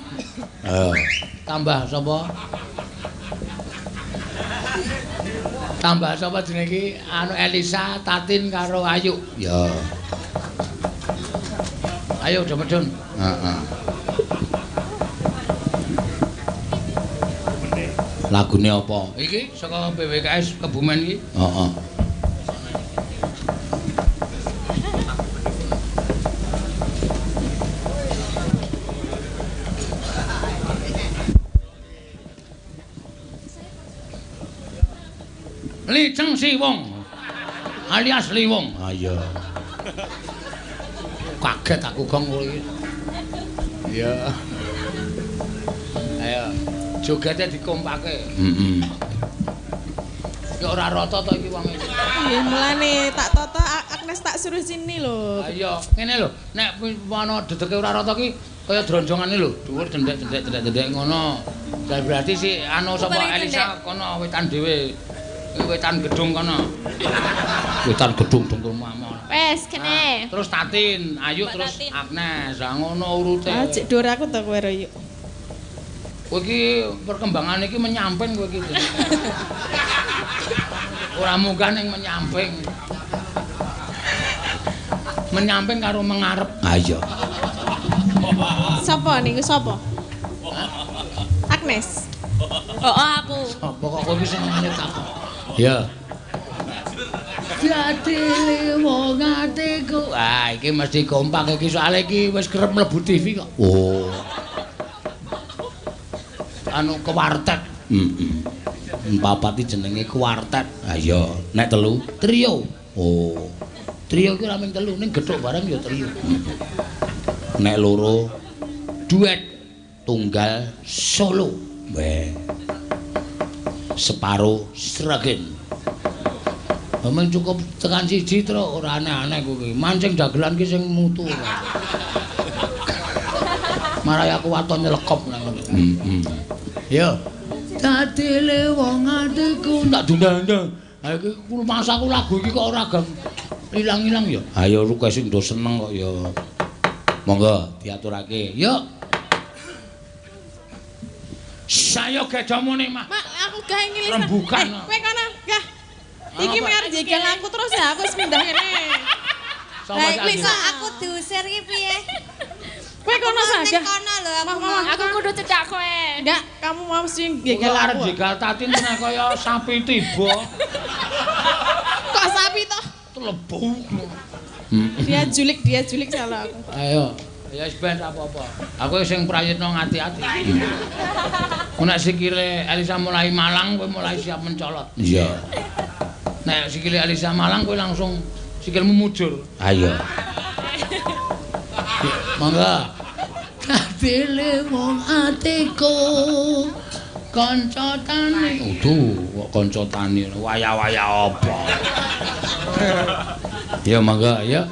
Ayo. Tambah sapa? Tambah sapa jenenge iki? Anu Elisa, Tatin karo Ayu. Ya. Ayo Medun. Heeh. Lagune apa? Iki saka BWKS Kebumen iki? Heeh. Li Cheng Si Wong alias Liwong. Ah iya. Kaget aku gong kowe iki. Iya. Ayo, jogete dikompake. Heeh. Ya ora rata to iki wong iki. Iya, mulane tak toto Agnes tak suruh sini lho. Ayo, ngene lho. Nek ana dedeke ora rata ki kaya dronjongane lho, dhuwur dendek ngono. Dan berarti si anu sapa Elisa kono wetan dhewe. Wetan gedung kono. Wetan gedung dengkul mamon. Wes kene. Terus Tatin, Ayu terus Agnes. Lah ngono urute. Ah, cek dur aku to kowe ro yuk. Kowe iki perkembangan iki menyamping kowe iki. Ora munggah ning menyamping. Menyamping karo mengarep. Ha iya. Sapa niku sapa? Agnes. Oh, aku. Sapa kok kowe iki senengane takon. Ya. Dadi wong atiku. Ah, iki mesti kompak iki soal iki wis kerep mlebu TV kok. Oh. Anu kewartet. Heeh. Papat iki jenenge kuartet. Ha iya, nek telu trio. Oh. Trio iki ora mung telu, ning gethuk bareng ya trio. Nek loro duet tunggal solo. Weh. Separo sregen. Memang cukup tekan siji terus ora aneh-aneh kuwi. Mancing dagelan ki sing mutu. Marai aku waton nyelekop nang ngene. Yo. Dadi le wong atiku tak dundang-dundang. Ha iki masaku lagu iki kok ora gam ilang-ilang ya. Ayo request sing do seneng kok ya. Monggo diaturake. Yuk. Saya gedamu nih, Mak. Mak, aku gawe ngilis. Rembukan. Kowe kono, gah. Iki mek arep jegal aku terus ya aku wis pindah kene. Lah iki Kok aku diusir iki piye? Kowe kono saja. Kono lho aku. Aku kudu cedak kowe. Enggak, kamu mau mesti Gegal jegal arep aku. jegal Tatin tenan kaya sapi tiba. Kok sapi toh? Telebu. Dia julik salah aku. Ayo. Ya wis ben apa-apa. Aku sing prayitno ngati-ati. Nek sikile Elisa mulai malang, kowe mulai siap mencolot. Iya. Nek sikile Elisa malang, kowe langsung sikilmu mujur. Ayo. Monggo. Dile wong atiku kanca tani. Kok kanca tani waya-waya apa? Ya monggo, ya.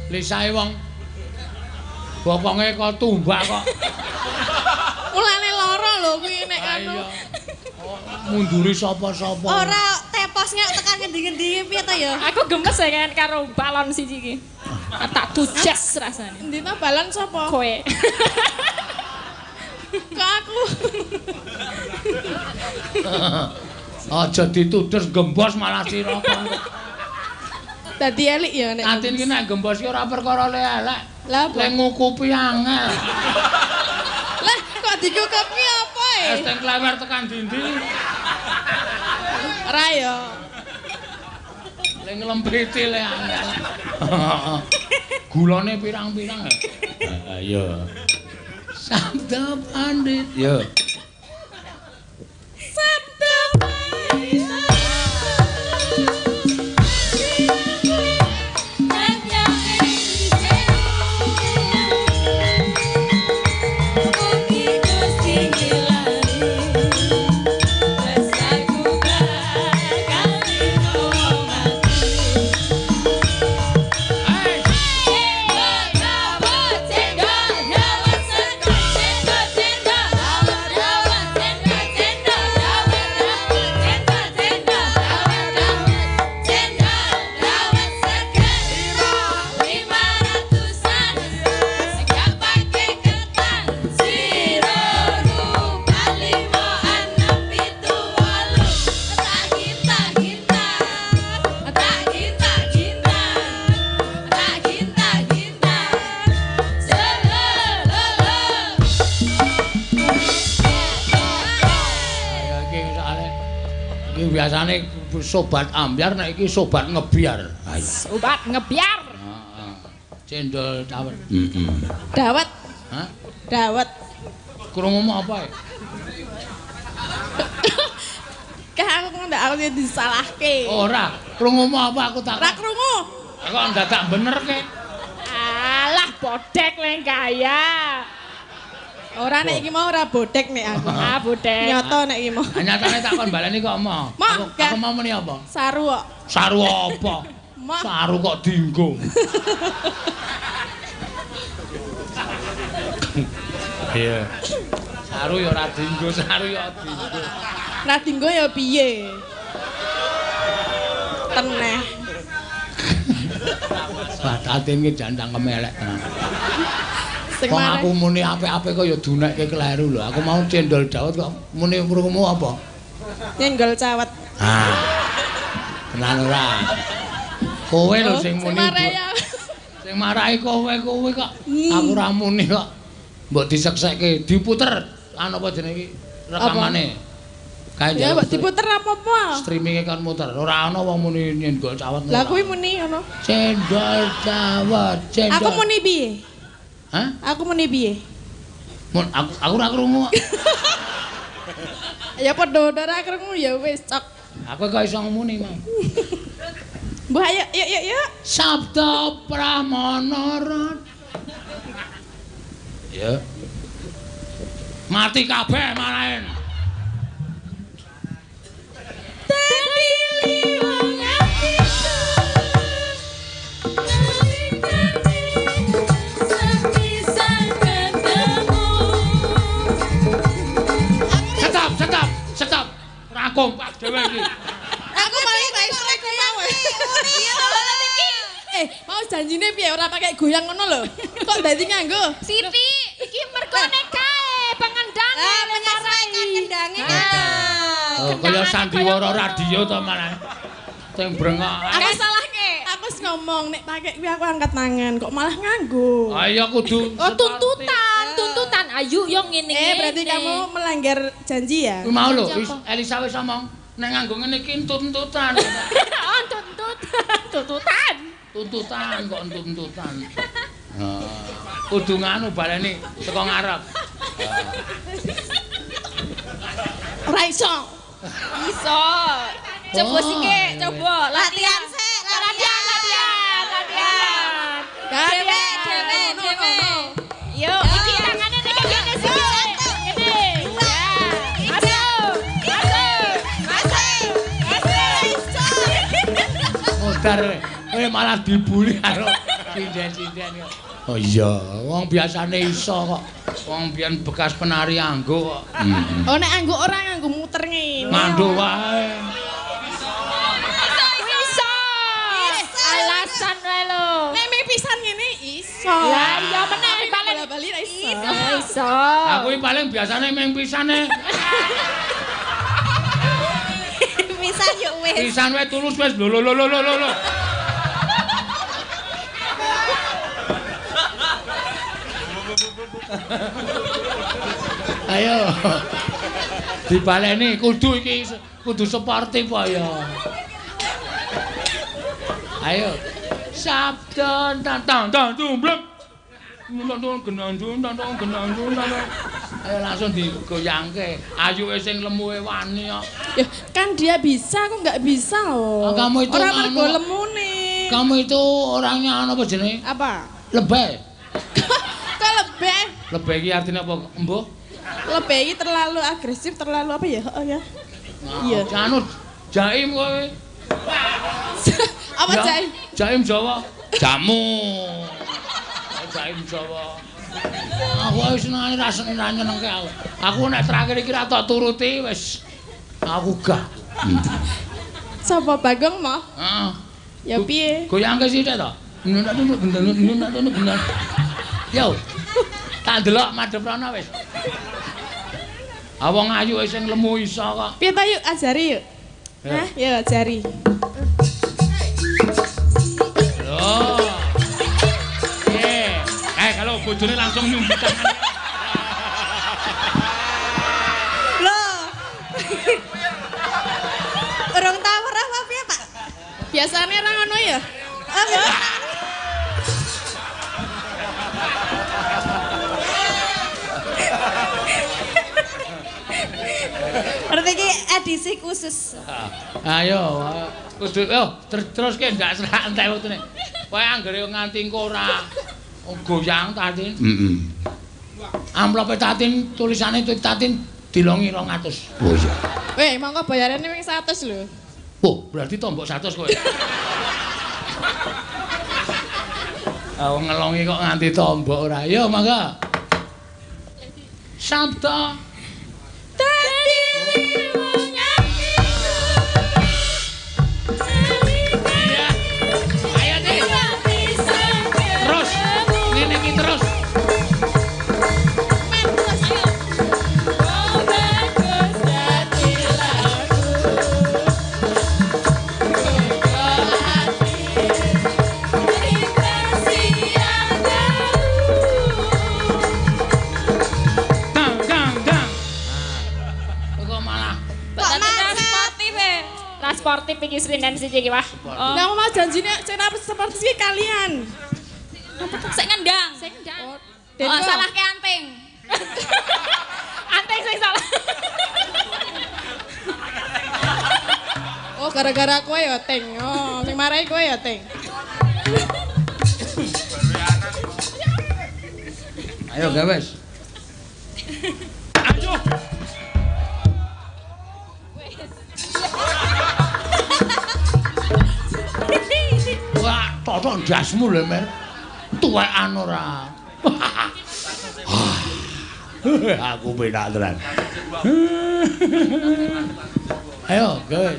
Lisae wong bokonge kok tumbak kok. Ulane lara lho kuwi nek anu. munduri sapa-sapa. Ora tepos ngek tekan ngendi-ngendi piye ta ya? Aku gemes ya kan karo balon siji iki. Tak tujas rasane. Endi ta balon sapa? Kowe. Kok aku. Aja ditutus gembos malah sira kon. Dadi elik ya nek. Atin ki nek gembos ki ora perkara elek. Lah apa? Lek ngukupi angel. Lah kok dikukupi apa e? Es teng klewer tekan dindi. Ora ya. Lek nglempiti le angel. Gulane pirang-pirang. Ayo. Sabda pandit. Yo. Sabda pandit. Biasane sobat ambyar nek iki sobat ngebyar. Ayo. Sobat ngebyar. Heeh. Cendol dawet. Dawet. Hah? Dawet. Krungumu apa ya? Kah aku ndak aku disalahke. Ora, krungumu apa aku tak. Ora krungu. Kok ndadak bener ke? Alah bodek leng kaya. Ora nek iki mau ora bodek nek aku. Ah bodek. Nyoto nek iki mau. Nyatane tak kon baleni kok mau. Aku mau muni apa? Saru kok. Saru apa? Mak. Saru kok dienggo. Iya. Saru ya ora dienggo, saru ya dienggo. Ora dienggo ya piye? Teneh. Batatin ki jandang kemelek tenan. Sing Wong mareh. aku muni apik-apik kok ya dunekke kleru lho. Aku mau cendol dawet kok muni krungumu apa? Nyenggol cawet. Ah. Tenan ora. Kowe lho sing muni. mareh ya. Sing marahi kowe kok. Aku ora muni kok. Mbok diseksekke, diputer anu apa jenenge iki? Rekamane. Kae Ya mbok diputer apa-apa. streaming kan muter. Ora ana wong muni nyenggol cawet. Lah kuwi muni ngono. Cendol dawet, cendol. Aku muni piye? Hah? Aku muni piye? Aku ora krungu. Ya padha ora krungu ya wis cok. Aku kok iso muni mau. Mbah ayo yuk. Sabda Pramana Rat. Ya. Mati kabeh marahin. Dadi liwang atiku. Stop. Ora kompak dhewe iki. Aku malah gak iso iku mau. Mau janjine piye ora pakai goyang ngono lho. Kok dadi nganggo? Siti, iki mergo nek kae pengendang. Menyesuaikan kendange. Oh, kaya sandiwara radio to malah. Sing brengok. Aku salahke. Aku wis ngomong nek pakai kuwi aku angkat tangan kok malah nganggo. Ayo kudu. Oh tuntutan. Ayo yo ngene-ngene. Berarti kamu melanggar janji ya? Kuwi mau lho, Elisa wis ngomong nek nganggo ngene iki tuntutan. Oh tuntutan. Tuntutan kok tuntutan. Kudu nganu baleni teko ngarep. Ora iso. Iso. Coba sike, coba Latihan sik, latihan. Dewe. Yo, iki tangane nek kene sik. Ngene. Ya. Masuk. Modar kowe malah dibuli karo sinden-sinden. Oh iya, wong biasane iso kok. Wong biyen bekas penari anggo kok. Oh nek anggo ora nganggo muter ngene. Mandho wae. Iso. Alasan wae lho. Nek ming pisan ngene iso. Lah iya meneh balen. Bali ra iso. Iso. Aku iki paling biasane ming pisane. Pisan yo wis. Pisan wae tulus wis lho. Ayo. Dibaleni kudu iki kudu sportif ya. Ayo. Sabda tantang tumblek. Nonton genandun. Ayo langsung digoyangke. Ayuke sing lemuhe wani kok. Ya, kan dia bisa, aku nggak bisa loh. Kamu itu orang anu- mergo lemune. Kamu itu orangnya apa jenenge? Apa? Lebay. Kok lebih? Lebay iki artinya apa, Mbah? Lebih ini terlalu agresif, terlalu apa ya? Oh ya. Iya. Anu jaim kowe. Apa Ya, jaim? Jaim Jawa. Jamu. Jaim Jawa. Aku wis senengane ra nyenengke aku. Aku nek terakhir iki ra tak turuti wis. Aku gak. Sapa Bagong mah? Heeh. Ya piye? Goyangke sithik to. Nunut. Yo. Tak delok madhep rono wis. Awong ayu sing lemu iso kok. Piye ta yuk ajari yuk. Ya. Hah? Ya ajari. Loh. Kalau bojone langsung nyumbut tangan. Loh. Urung tau ora apa piye, Pak? Biasanya orang ngono ya? Berarti iki edisi khusus. Ayo, kudu terus ki ndak santai wektune. Kowe anggere nganti engko ora goyang tatin. Amplope tatin tulisane tatin dilongi 200. Oh iya. Weh, monggo bayarane wing 100 lho. Oh, berarti tombok 100 kowe. Aku ngelongi kok nganti tombok ora. Yo, mangga. Sabda Dadi liwanya iya. Ayo deh. Terus. Ngene iki terus. Sportif iki srinden siji iki wah. Nah, Mas janjine cenah seperti iki kalian. Sik ngendang. Oh, salah ke anting. Anting sing salah. Oh, gara-gara kowe ya, Ting. Oh, sing marahi kowe ya, Ting. Ayo gawes. Ayo. Wah, totok jasmu lho, Mer. Tuwekan ora. Aku penak tenan. Ayo, gawe.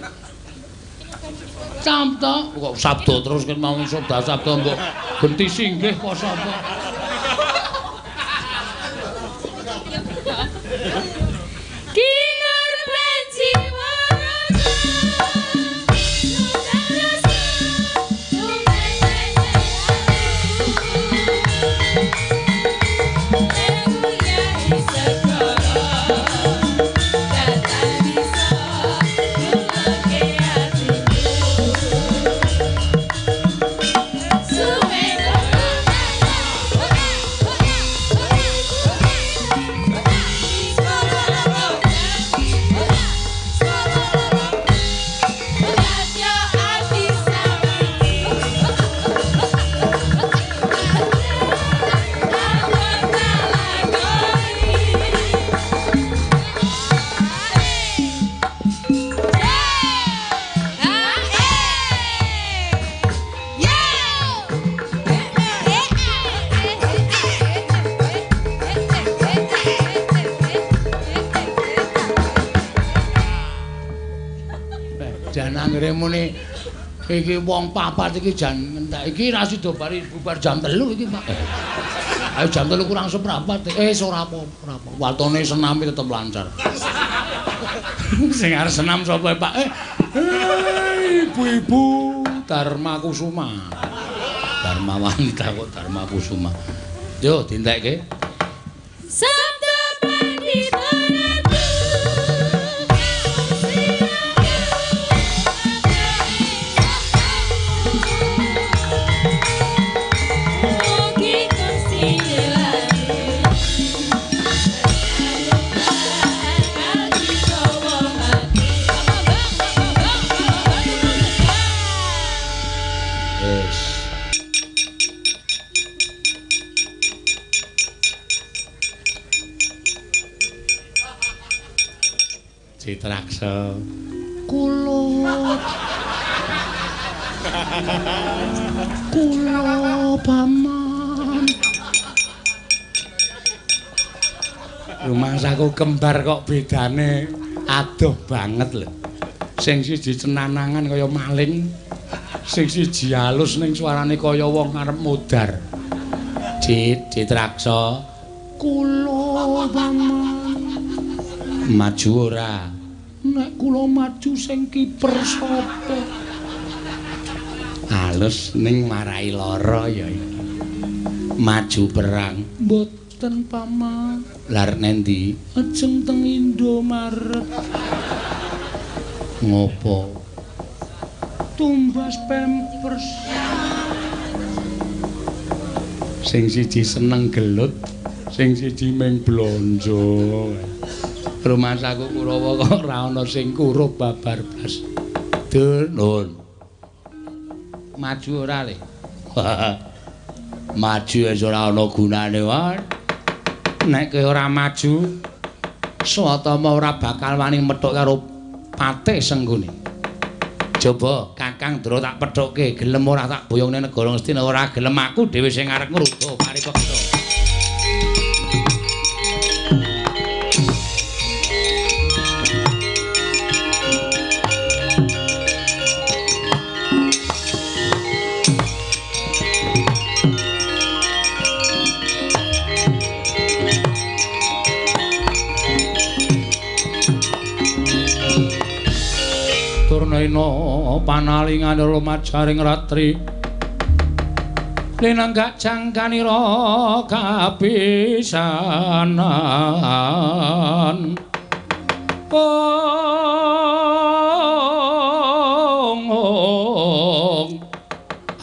Sabda, kok sabda terus kan mau sabda mbok genti singgih kok sapa. Kinar benci anggere muni iki wong papat iki jan entek iki ra sida bari bubar jam 3 iki Pak. Ayo jam 3 kurang seprapat. Ora apa-apa. Watone sename tetep lancar. Sing arep senam sapa Pak? Ibu-ibu Dharma Kusuma. Dharma wanita kok Dharma Kusuma. Yo dientekke. Sabda pandita Citraksa kula paman rumangsaku kembar kok bedane adoh banget lho sing siji cenanangan kaya maling sing siji halus ning suarane kaya wong arep mudar Citraksa kula paman maju ora nek kula maju sing kiper sapa halus ning marai lara ya iki maju perang mboten paman lar nendi ajeng teng Indomaret ngopo tumbas pampers sing siji seneng gelut sing siji meng blonjo rumangsaku Kurawa kok ora ana sing kurup babar blas. Nun. Maju ora le. Maju wis ora ana gunane wae. Nek kowe ora maju, Swatama ora bakal wani methuk karo patih senggone. Coba Kakang Dra tak pethukke, gelem ora tak boyongne negara Ngastina, ora gelem aku dhewe sing arep ngruda paripeksa. Turnaina panalingane lumajaring ratri linanggak jangkanira kapisanan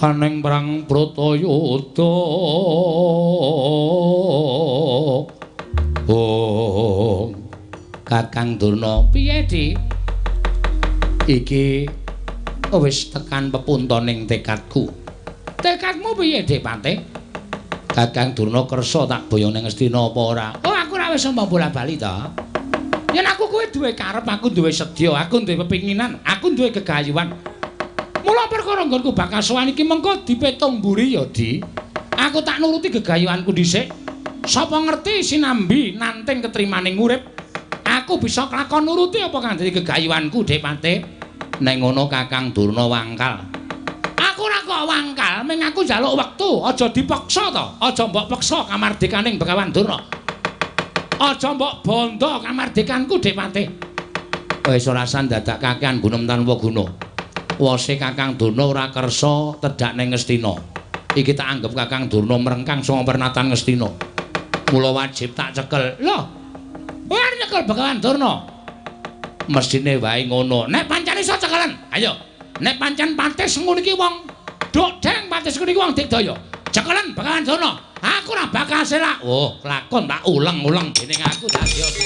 haneng perang Bratayuda Kakang Durna piye Dik iki wis tekan pepuntoning tekadku. Tekadmu piye, Dik Patih? Kakang Durna kersa tak boyong ning Ngastina apa ora? Oh, aku ora wis omong bola-bali to. Yen aku kuwi duwe karep, aku duwe sedya, aku duwe pepinginan, aku duwe gegayuhan. Mula perkara nggonku bakal sowan iki mengko dipetung mburi ya, Di. Aku tak nuruti gegayuhanku dhisik. Sapa ngerti sinambi nanting ketrimaning urip. Aku bisa kelakon nuruti apa kang dadi gegayuhanku, Dik Patih. Nek ngono Kakang Durna wangkal. Aku ora kok wangkal, ming aku njaluk wektu, aja dipaksa to. Aja mbok peksa kamardikaning Begawan Durna. Aja mbok bondo kamardikanku, Dik Patih. Wis ora sandadak kakehan gunem tanpa guna. Wose Kakang Durna ora kersa tedhak ning Ngastina. Iki tak anggap Kakang Durna merengkang sanga pernatan Ngastina. Mula wajib tak cekel. Lho, ora nyekel Begawan Durna. Mesine wae ngono. Nek pancen iso cekelen, ayo. Nek pancen Patih ngono iki wong dodeng, Patih ngono iki wong digdaya. Cekelen Begawan Durna. Aku ora bakal selak. Oh, lakon tak ulang-ulang dening aku dadi apa.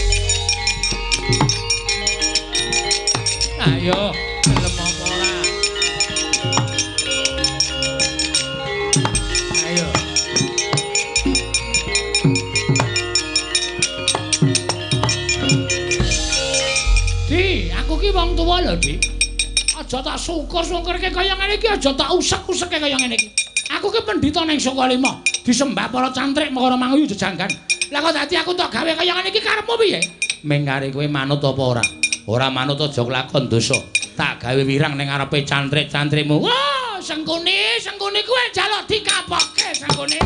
Ayo, gelem apa ora? Ayo. Aku ki wong tuwa lho, Dik. Aja tak syukur-syukurke kaya ngene iki, aja tak usek-useke kaya ngene iki. Aku ki pendhita ning Sukalima, disembah para cantrik mekara manguyu jejanggan. Lah kok dadi aku tok gawe kaya ngene iki karepmu piye? Mengare kowe manut apa ora? Ora manut aja kelakon dosa. tak gawe wirang ning ngarepe cantrik-cantrikmu. Wah, Sengkuni kuwi njaluk dikapokke Sengkuni.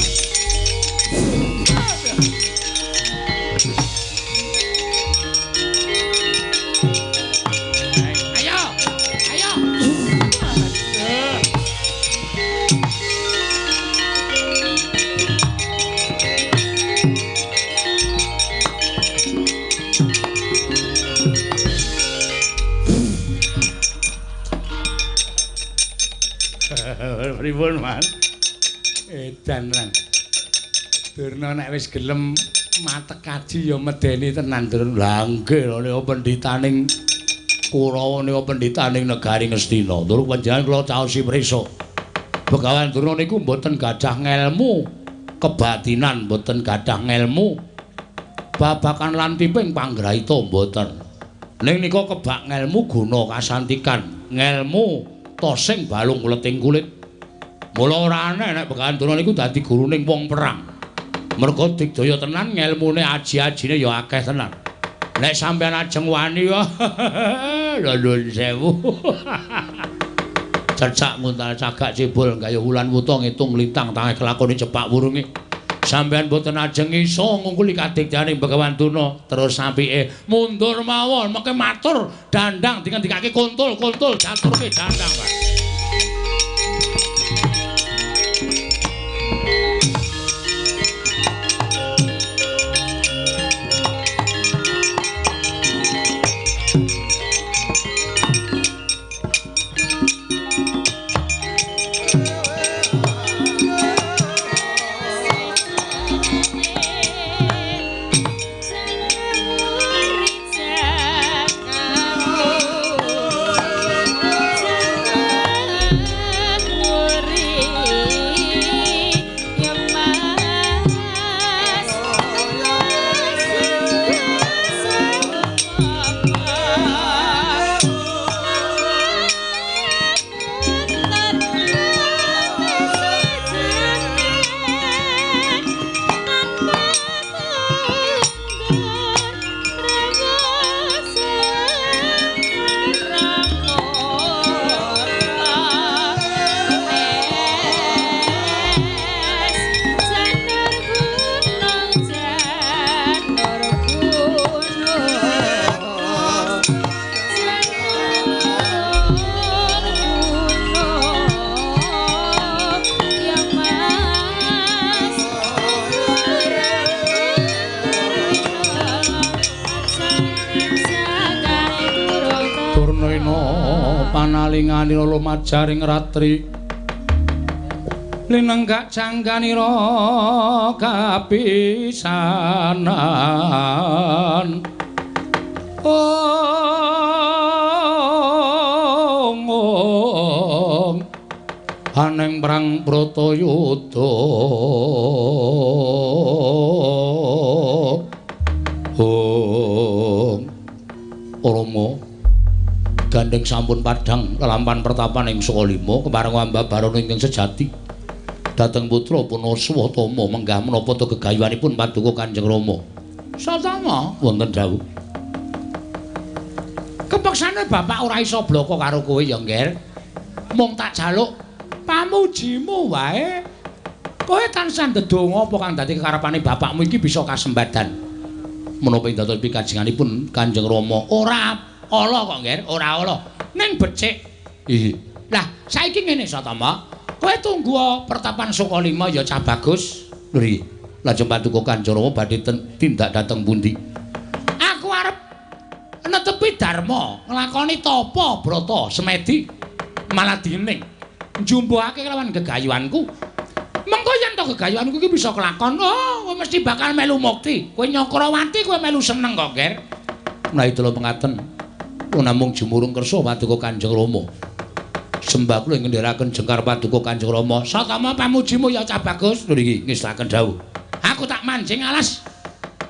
Pripun, Mas? Edan lan. Durna nek wis gelem matek kaji ya medeni tenan Durna. Lah nggih lho nek pendhitaning Kurawa nika pendhitaning negari Ngastina. Tur panjenengan kula caosi prisa. Begawan Durna niku mboten gadah ngelmu kebatinan, mboten gadah ngelmu babakan lan tiping panggraita mboten. Ning nika kebak ngelmu guna kasantikan, ngelmu tosing balung kuleting kulit. Mula ora aneh nek Begawan Durna niku dadi guruning wong perang. Merga digdaya tenan ngelmune aji-ajine ya akeh tenan. Nek sampeyan ajeng wani ya nuwun sewu. Cecak nguntal cagak cebul gaya wulan wuta ngitung lintang tangih kelakone cepak wurunge. Sampeyan boten ajeng iso ngungkuli kadigdaning Begawan Durna terus sampike mundur mawon mengke matur dandang dingendikake kuntul jaturke dandang Pak. Panalinganira lumajaring ratri linenggak jangganira kapisanan ong aneng perang Bratayuda Rama gandeng sampun padhang lelampahan pertapan ing Sukalima kepareng Wambabarana ingkang sejati dhateng putra Punaswatama menggah menapa to gegayuhanipun paduka Kanjeng Rama. Satama wonten dawuh. Kepeksane bapak ora iso bloko karo kowe ya, Ngger. Mung tak jaluk pamujimu wae. Kowe tansah ndedonga apa kang dadi kekarepane bapakmu iki bisa kasembadan. Menapa ing dados pikajenganipun Kanjeng Rama ora ala kok, Ngger, ora ala. Ning becik. Lah, saiki ngene Satama. Kowe tunggu pertapan Sukalima ya cah bagus. Lho iki. Lajeng paduka Kanjeng Rama badhe tindak dhateng pundi? Aku arep netepi dharma, nglakoni tapa brata semedi maladining. Njumbuhake kelawan gegayuhanku. Mengko yen to gegayuhanku iki bisa kelakon, kowe mesti bakal melu mukti. Kowe Nyakrawati kowe melu seneng kok, Ngger. Menawi kula pengaten namung jumurung kersa paduka Kanjeng Rama. Sembah kula ngendharaken jengkar paduka Kanjeng Rama. Satama pamujimu ya cah bagus. Lho iki ngestaken dawuh. Aku tak manjing alas.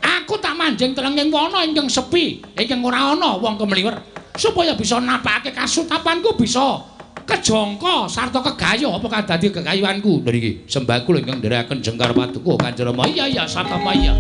Aku tak manjing telenging wana ingkang sepi, ingkang ora ana wong kemliwer, supaya bisa napakake kasutapanku bisa kejangka sarta kegayo apa kang dadi gegayuhanku. Lho iki sembah kula ingkang ngendharaken jengkar paduka Kanjeng Rama. Iya Satama iya.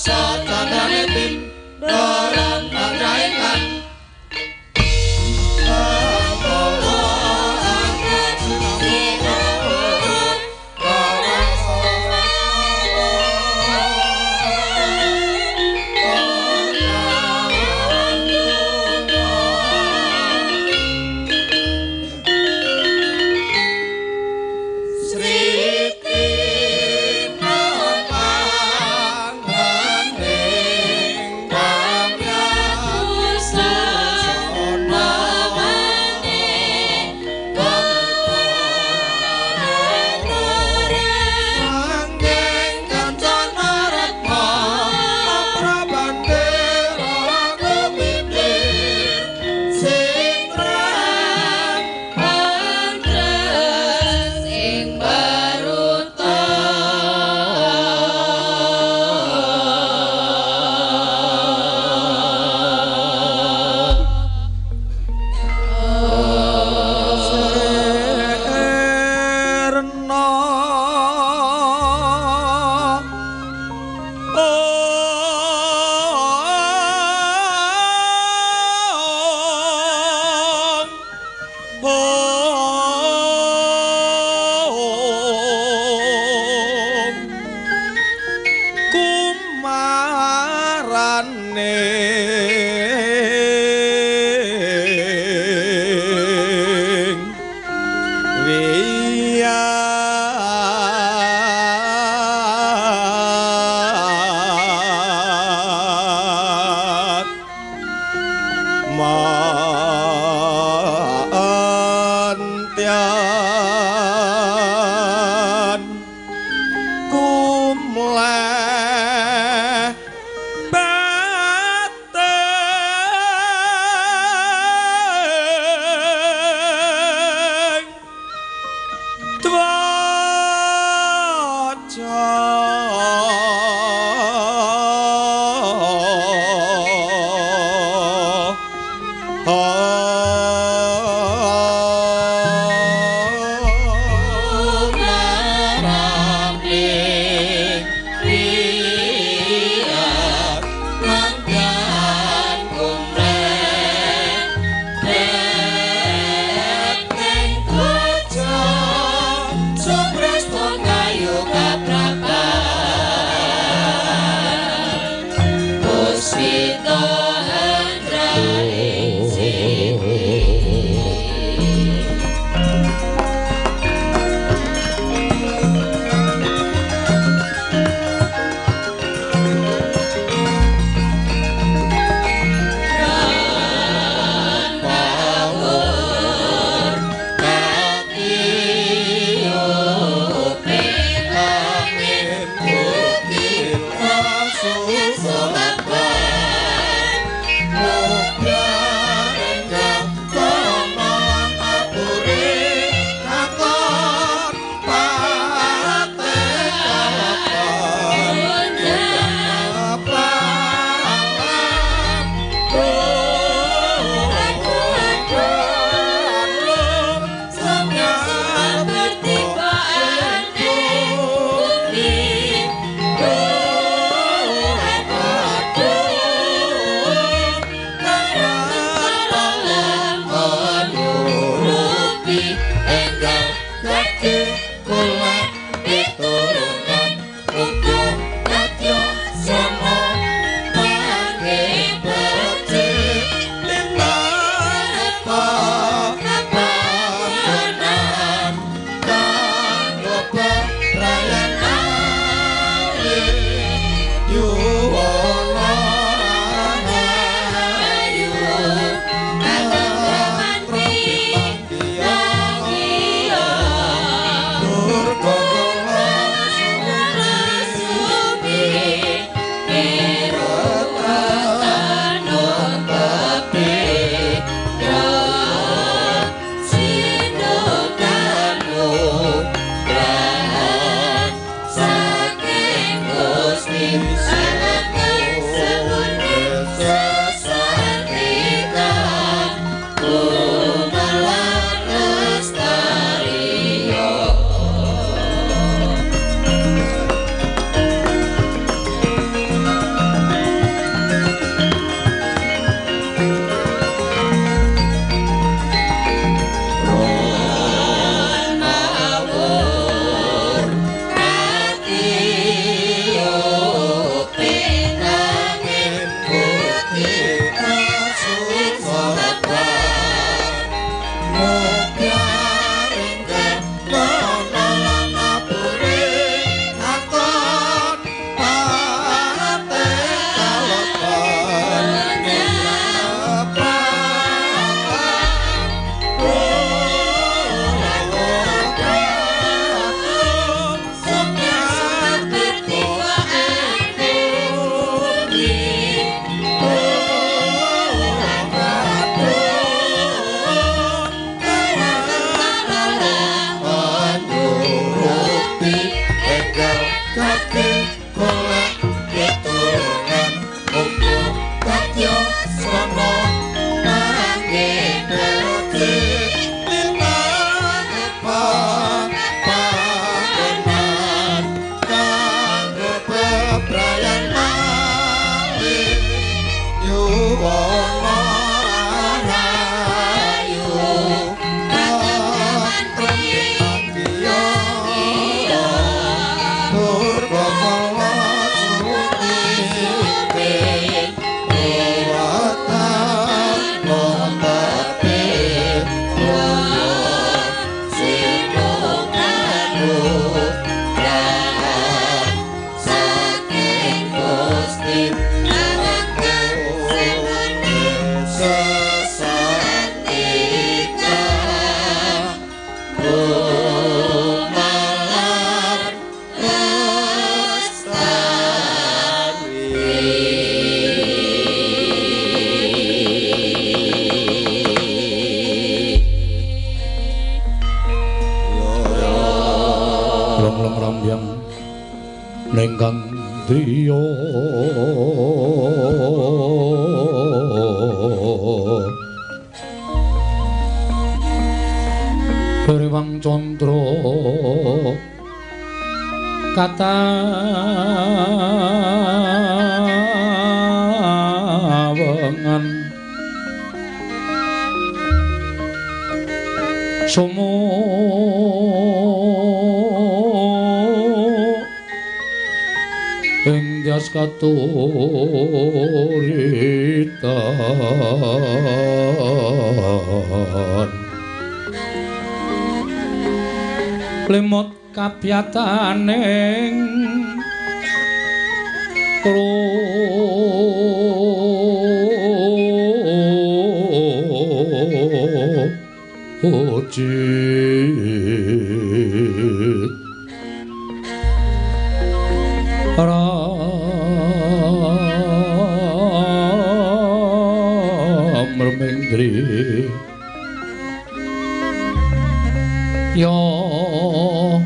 satanane tim dorong pandraikan Nengkang driya Periwang Candra katawengan Sumo ing jas katuritan lemot kabiyataning ojit Ramendri Yama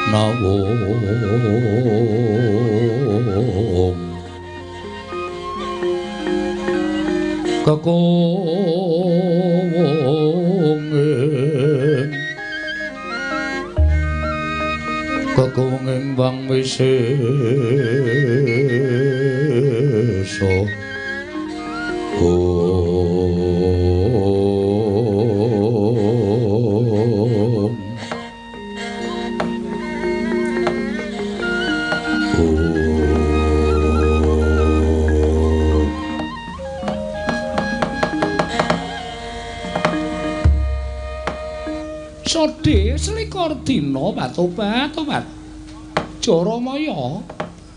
Nawom Kakunging Wang Wisesa Sode selikur dina patobat Jaramaya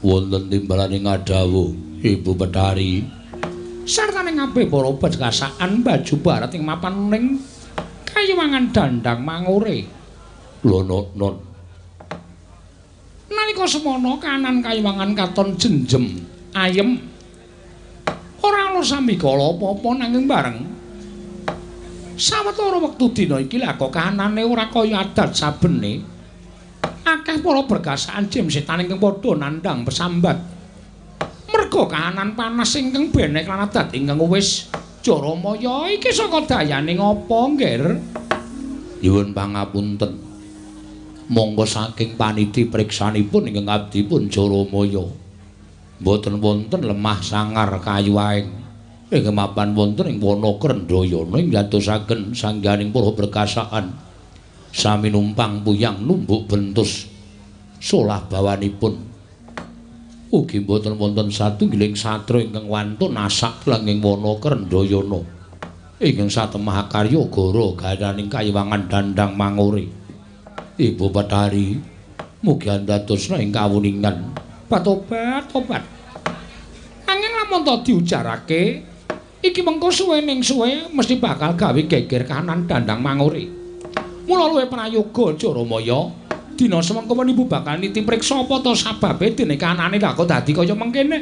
wonten timbalaning adawuh Ibu Bedari sartaning kabeh para begasaan baju barat ing mapan ning Kayuwangan Dandang Mangure lho non nalika semana kanan Kayuwangan katon jenjem ayem ora ana sambikala apa-apa nanging bareng sawetara wektu dina iki lha kok kahanane ora kaya adat sabene. Akeh para bergasaan jem setan ingkang padha nandhang pesambat. Merga kahanan panas ingkang benek lan adat ingkang wis Jaramaya iki saka dayane ngapa, Nggir? Nyuwun pangapunten. Monggo saking paniti priksanipun ingkang abdipun Jaramaya. Mboten wonten lemah sangar kayuwaing. Ing mapan wonten ing wana Krendayana ing dadosaken sangganing para berkasaan sami numpang puyang numbuk bentus solah bawanipun ugi boten wonten satunggiling satra ingkang wantun nasak langing wana Krendayana ingkang satemah karya gara gadaning Kayuwangan Dandang Mangure. Ibu Bedari mugi andadosna ing kawuningan patobat angin lamun to diujarake iki mengko suwe ning suwe mesti bakal gawe geger kahanan Dandang Mangure. Mula luwih prayoga Jaramaya dina semengko Ibu bakal niti priksa apa to sababe dene kahanane lha kok dadi kaya mengkene.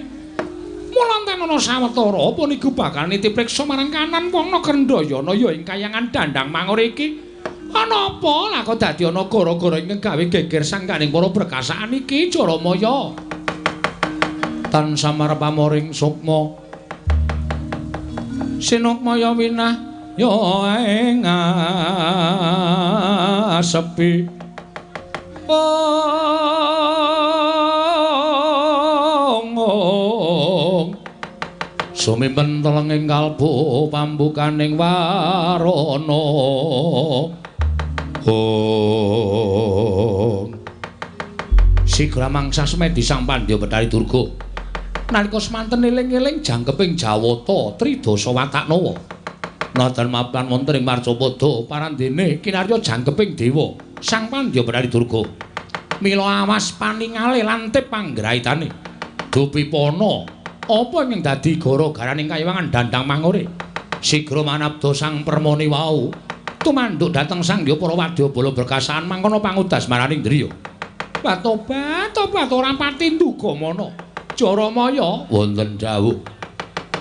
Mula enten ana sawetara apa niku bakal niti priksa marang kahanan wana Krendayana ya ing Kayuwangan Dandang Mangure iki Ana apa lah kok dadi ana gara-gara ingkang gawe geger sangkaning para berkasaan iki Jaramaya. Tansah marepamoring sukma. Sinukmaya winah ya ing sepi. Sumimpen telenging kalbu pambukaning warana. Sigra mangsa semedi sang Pandya Bathari Durga. Nalika semanten eling-eling jangkeping Jawata Tridasa Wataknawa. Nadan mapan wonten ing Marcapada parandene kinarya jangkeping dewa sang Pandya Bathari Durga. Mila awas paningale lantip panggraitane. Dupipana apa ing dadi gara-garaning kayiwangan dandang mangore. Sigra manabda sang permoni wau tumanduk dhateng Sangya Parawadya Bala Berkasaan mangkono pangudas maraning driya. Tobat ora pati ndugamana. Jaramaya wonten dawuh.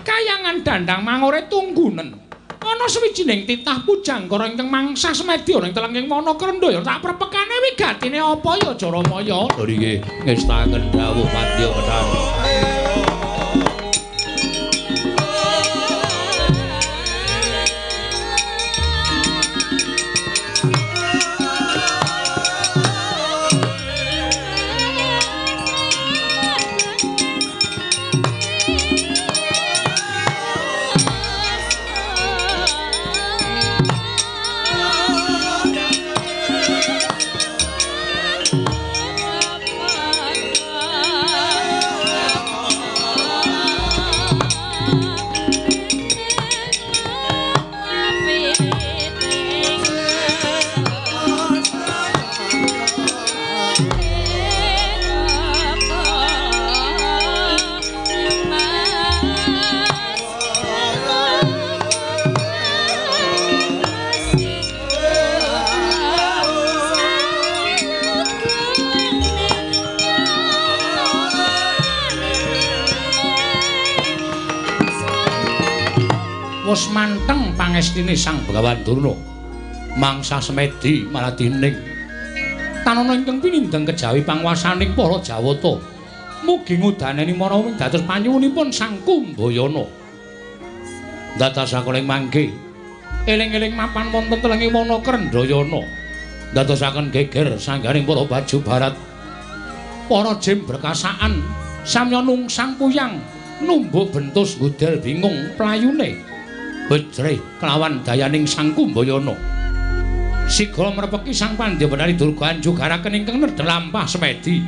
Kayangan dandang mangore tunggunen. Ana sawijining titah pujangkara ingkang mangsa semedi ana ing telenging wana Krendaya. Tak prepekane wigatine apa ya Jaramaya? Lho nggih ngestaken dawuh Pandya Bathari. Wus manteng pangestine Sang Begawan Durna. Mangsa semedi maradining tanana ingkang pinindeng kejawi panguwasaning para Jawata. Mugi ngudaneni marawing dados panyuwunipun Sang Kumbayana. Dadosaken mangke eling-eling mapan wonten telenging wana Krendayana. Dadosaken geger sanggaring para baju barat. Para jim berkasaan samya nungsang puyang numbuk bentus ngudel bingung playune. Bejreh kelawan dayaning Sang Kumbayana. Sigra mrepeki Sang Pandya Bathari Durga anjugaraken ingkang nedhel lampah semedi.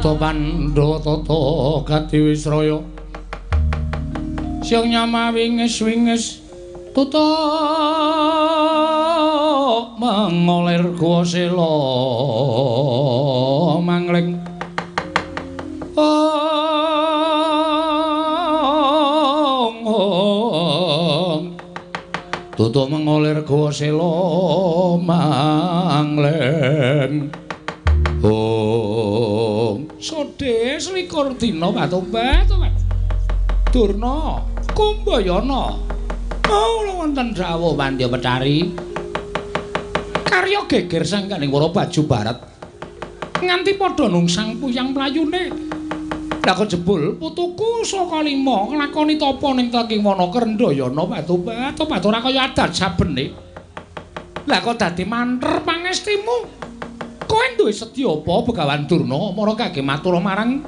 Tata Pandhawa tata Kadiwisraya Siang nyama wingis-wingis tata mangolir kuwasela mangling Ado mengolir gawa sela mangleng. Sode selikur dina patobat. Durna Kumbayana. Wonten dawuh Pandya Betari. Karya geger sangkaning para baju barat. Nganti padha nungsang puyang playune. Lah kok jebul putuku saka lima nglakoni tapa ning Taking Wana Krendayana patobat ora kaya adat sabene. Lah kok dadi manter pangestimu? Kowe duwe sedya apa Begawan Durna mara kangge matur marang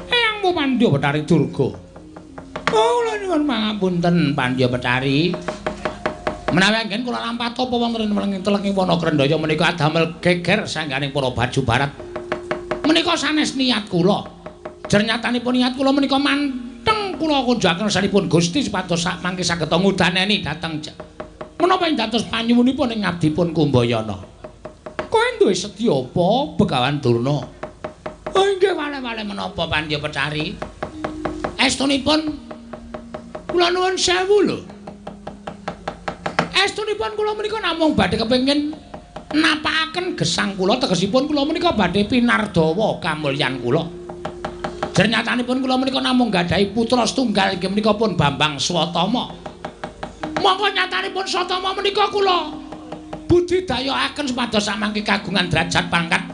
eyangmu Pandya Betari Durga? Kula nyuwun pangapunten Pandya Betari. Menawi anggen kula lampah tapa wonten ing Taking Wana Krendaya menika adamel geger sangganing para baju barat. Menika sanes niat kula. Jernyatanipun niat kula menika manteng kula kunjaken sanipun Gusti supados sak mangke saged ngudaneni dhateng menapa ing dados panyuwunipun ing ngabdipun Kumbayana. Kowe duwe sedya apa Begawan Durna? Inggih wale-wale menapa Pandya Betari? Estunipun kula nuwun sewu lho. Estunipun kula menika namung badhe kepengin napakaken gesang kula tegesipun kula menika badhe pinardawa kamulyan kula. Jernyatanipun kula menika namung gadahi putra setunggal inggih menika pun Bambang Swatama. Monggo nyatanipun Swatama menika kula budidayaaken supados samangke kagungan derajat pangkat.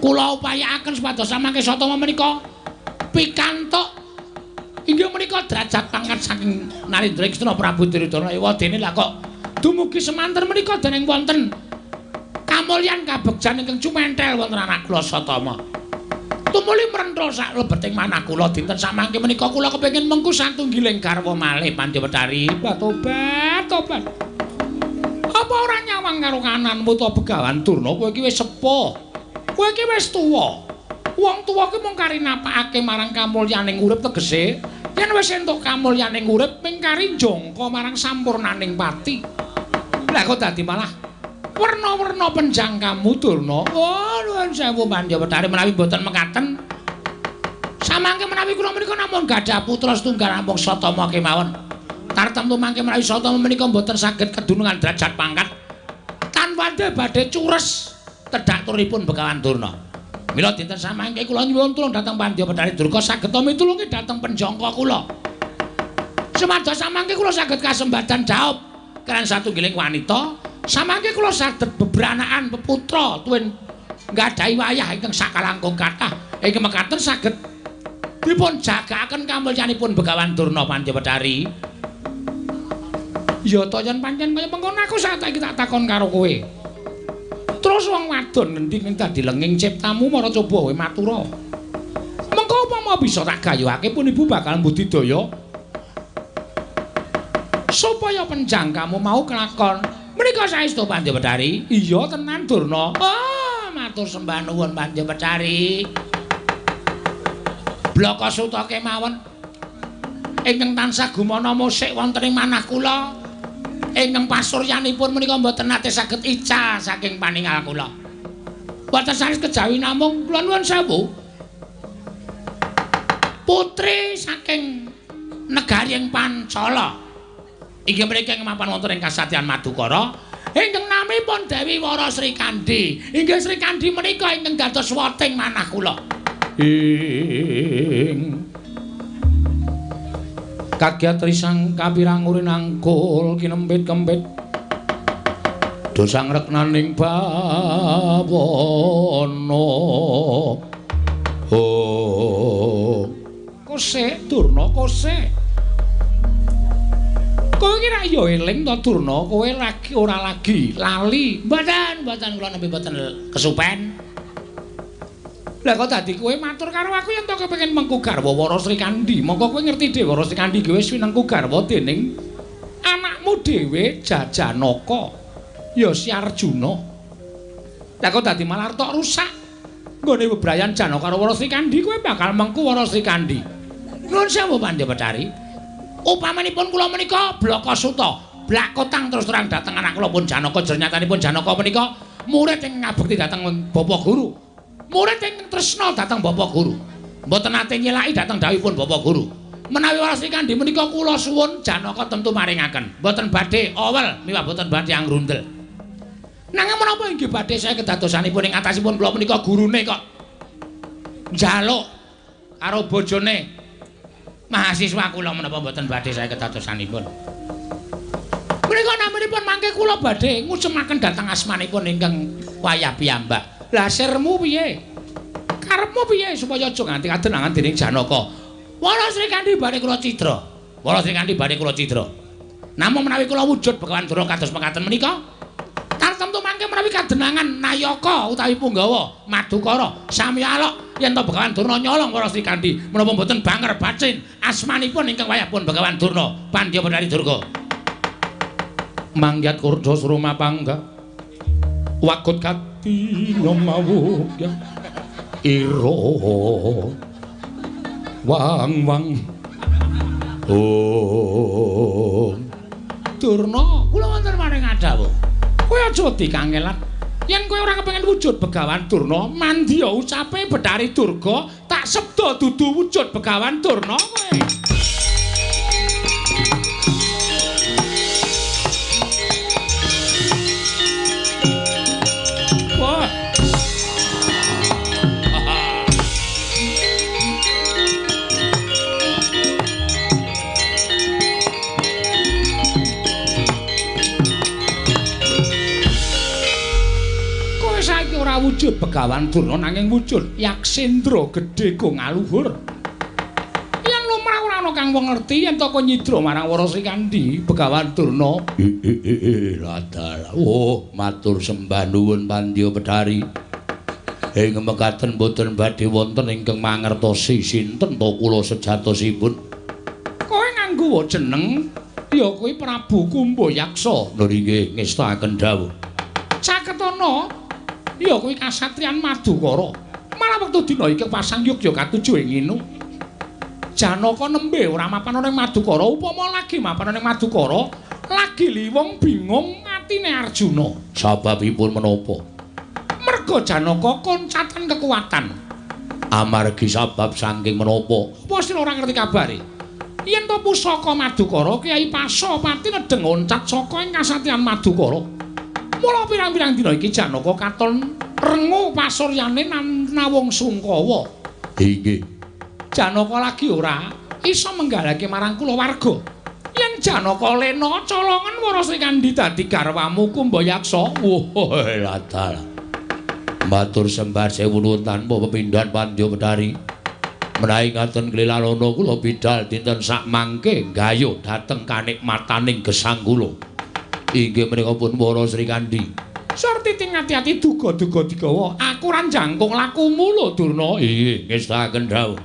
Kula upayaaken supados samangke Swatama menika pikantuk inggih menika derajat pangkat saking Narendra Kresna Prabu Duryudana. Ewadene lah kok dumugi semanten menika dening wonten kamulyan kabegjan ingkang cumentel wonten anak kula Swatama. Tumuli mrentro sak lebeting manah kula dinten samangke menika kula kepengin mengku satunggiling garwa malih Pandya Betari. Tobat. Apa ora nyawang karo kananmu to Begawan Durna? Kowe iki wis sepuh. Kowe iki wis tuwa. Wong tuwa ki mung kari napakake marang kamulyaning urip tegese yen wis entuk kamulyaning urip ping kari jangka marang sampurnaning pati. Lah kok dadi malah werna-werna penjang kamu Durna. Nuwun sewu Pandya Betari menawi mboten mekaten. Samangke menawi kula menika namung gadah putra setunggal namung Swatama kemawon. Tartemtu mangke menawi Swatama menika mboten saged kedunungan derajat pangkat. Tanpa badhe cures tedhak turipun Begawan Durna. Mila dinten samangke kula nyuwun tulung dhateng Pandya Betari Durga saged mitulungi dhateng penjangka kula. Sumados samangke kula saged kasembadan jawab kaliyan satunggiling wanita. Samangke kula saged bebranaan peputra tuwin nggadahi wayah ingkang sakalangkung kathah. Ingkang mekaten saged dipun jagaaken kamulyanipun Begawan Durna Pandya Betari. Ya to yen pancen kaya mengkono aku saiki tak takon karo kowe. Terus wong wadon ngendi ing dadi lenging ciptamu mara coba kowe matura. Mengko upama bisa tak gayuhake pun ibu bakal budidaya supaya penjang kamu mau kelakon. Menika saestu Pandya Betari. Iya tenan Durna. Matur sembah nuwun Pandya Betari. Blaka suta kemawon ingkang tansah gumana musik wonten ing manah kula. Ingkang pasuryanipun menika mboten nate saged ical saking paningal kula. Boten sanes kejawi namung kula nuwun sewu. Putri saking negaring Pancala. Inggih menika mapan wonten ing Kasatyan Madukara ingkang namipun Dewi Wara Sri Kandi. Inggih Sri Kandi menika ingkang dados wating manah kula. Kagyat risang kapirang urin angkul kinempit-kempit dosang reknaning bawana. Kosek Durna kosek. Kowe iki ra ya eling to Durna, kowe lagi ora lagi lali. Mboten kula nembe mboten kesupen. Lah kok dadi kowe matur karo aku yen to kepengin mengku garwa Wara Sri Kandi. Mongko kowe ngerti dhewe Wara Sri Kandi wis winengku garwa dening anakmu dhewe Jajanaka. Ya Si Arjuna. Lah kok dadi malah tok rusak. Nggone bebrayan Janaka karo Wara Sri Kandi kowe bakal mengku Wara Sri Kandi. Nuwun sewu Pandya Betari. Upamanipun kula menika Blaka Suta, blak kotang terus terang dhateng anak kula pun Janaka. Jernyatanipun Janaka menika murid ing ngabekti dhateng Bapak Guru. Murid ingkang tresna dhateng Bapak Guru. Mboten nate nyelaki dhateng dawuhipun Bapak Guru. Menawi Waras Kandi menika kula suwun Janaka tentu maringaken. Mboten badhe owel miwah mboten badhe angrundel. Nanging menapa inggih badhe saya kedadosanipun ing atasipun kula menika gurune kok njaluk karo bojone mahasiswa kula menapa mboten badhe saya kedadosanipun. Menika namanipun mangke kula badhe ngusemaken dhateng asmanipun ingkang wayah piyambak. Lah sirmu piye? Karepmu piye supaya aja nganti kadenangan dening Janaka? Waras Kandi badhe kula cidra. Waras Kandi badhe kula cidra. Namung menawi kula wujud Begawan Durna kados mekaten menika, tartemtu mangke menawi kadenangan Nayaka utawi Punggawa Madukara sami alok yen to Begawan Durna nyolong Waras Kandi menapa mboten banger bacin asmanipun ingkang wayahipun Begawan Durna Pandya Bedari Durga. Mangyat kurja suruma pangga wakut kati nomawuya iro wang Durna kula wonten maring adhawu kowe aja dikangelan yen kowe ora kepengin wujud Begawan Durna mandya ucape Bedari Durga tak sebda dudu wujud Begawan Durna kowe. Wujud Begawan Durna nanging wujud Yaksendra gedhe go ngaluhur. Yen lumrah ora ana kang wong ngerti yen to nyidra marang Waras Kandi Begawan Durna. Ladal. Oh, matur sembah nuwun Pandya Bedari. Ing mekaten boten badhe wonten ingkang mangertosi sinten to kula sejatosipun. Kowe nganggo jeneng ya kowe Prabu Kumbayaksa. Lho nggih ngestaken dawuh. Caketana ya kuwi kasatriyan Madukara. Malah wektu dina iki pasang Yogya katuju ing nginu. Janaka nembe ora mapan ning Madukara, upama lagi mapan ning Madukara, lagi liwung bingung atine Arjuna. Sababipun menapa? Merga Janaka koncatan kekuatan. Amargi sabab saking menapa? Apa sira ora ngerti kabare? Yen to pusaka Madukara, Kyai Pasopati nedeng oncat saka ing kasatriyan Madukara. Mula pirang-pirang dina iki Janaka katon rengu pasuryane Nawung Sungkawa. Inggih. Janaka lagi ora isa menggalake marang kula warga. Yen Janaka lena colongan Waras Kandi dadi garwamu Kumbayaksa. Woh, ladal. Matur sembah sewu nuwun tanpa pepindhan Pandya Bedari. Menawi ngaten klilalana kula bidhal dinten sak mangke gayuh dhateng kanikmataning gesang kula. Inggih menika pun Waras Kandi. Sarti ting ati-ati duga-duga digawa. Aku ora jangkung lakumu lho Durna. Inggih, ngestaken dawuh.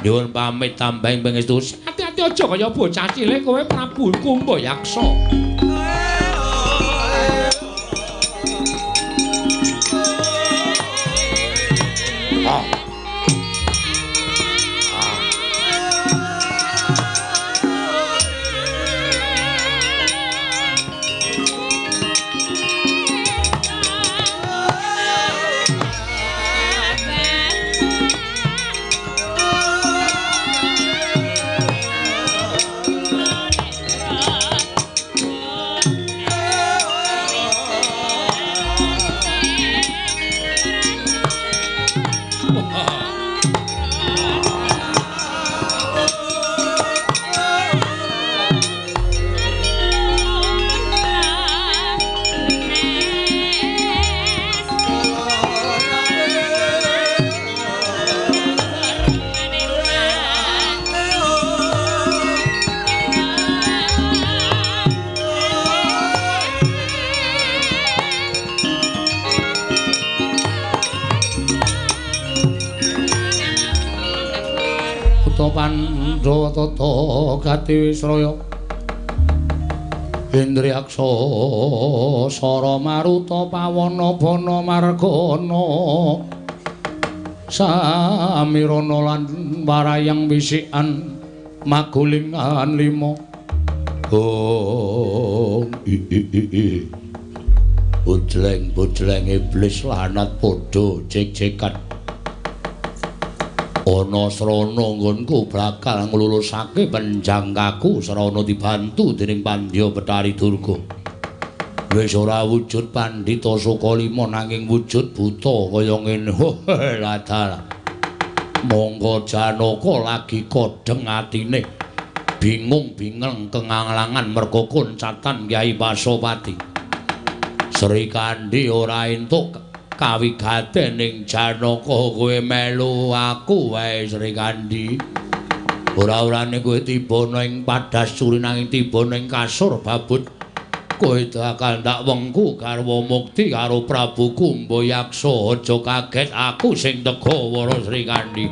Nyuwun pamit tambahing pangestu. Ati-ati aja kaya bocah cilik kowe Prabu Kumbayaksa. Pandhawa tata gati Wisraya Indriyaksa Sara Maruta Pawana Bana Margana Samirana lan Warayang Wisikan Magulingan 5 Budleng iblis lanat padha jek-jekan ana srana nggonku bakal nglulusake penjangkaku srana dibantu dening Pandya Betari Durga. Wis ora wujud Pandhita Sukalima nanging wujud buta kaya ngene. Ladal. Monggo Janaka lagi kodheng atine. Bingung-bingung kenganglangan merga koncatan Kyai Pasopati. Sri Kandi ora entuk kawigaten ning Janaka kowe melu aku wae Sri Kandi. Ora-orane kowe tiba ning Padasuri nanging tiba ning kasur babut. Kowe bakal ndak wengku garwa mukti karo Prabu Kumbayaksa. Aja kaget aku sing tega Wara Sri Kandi.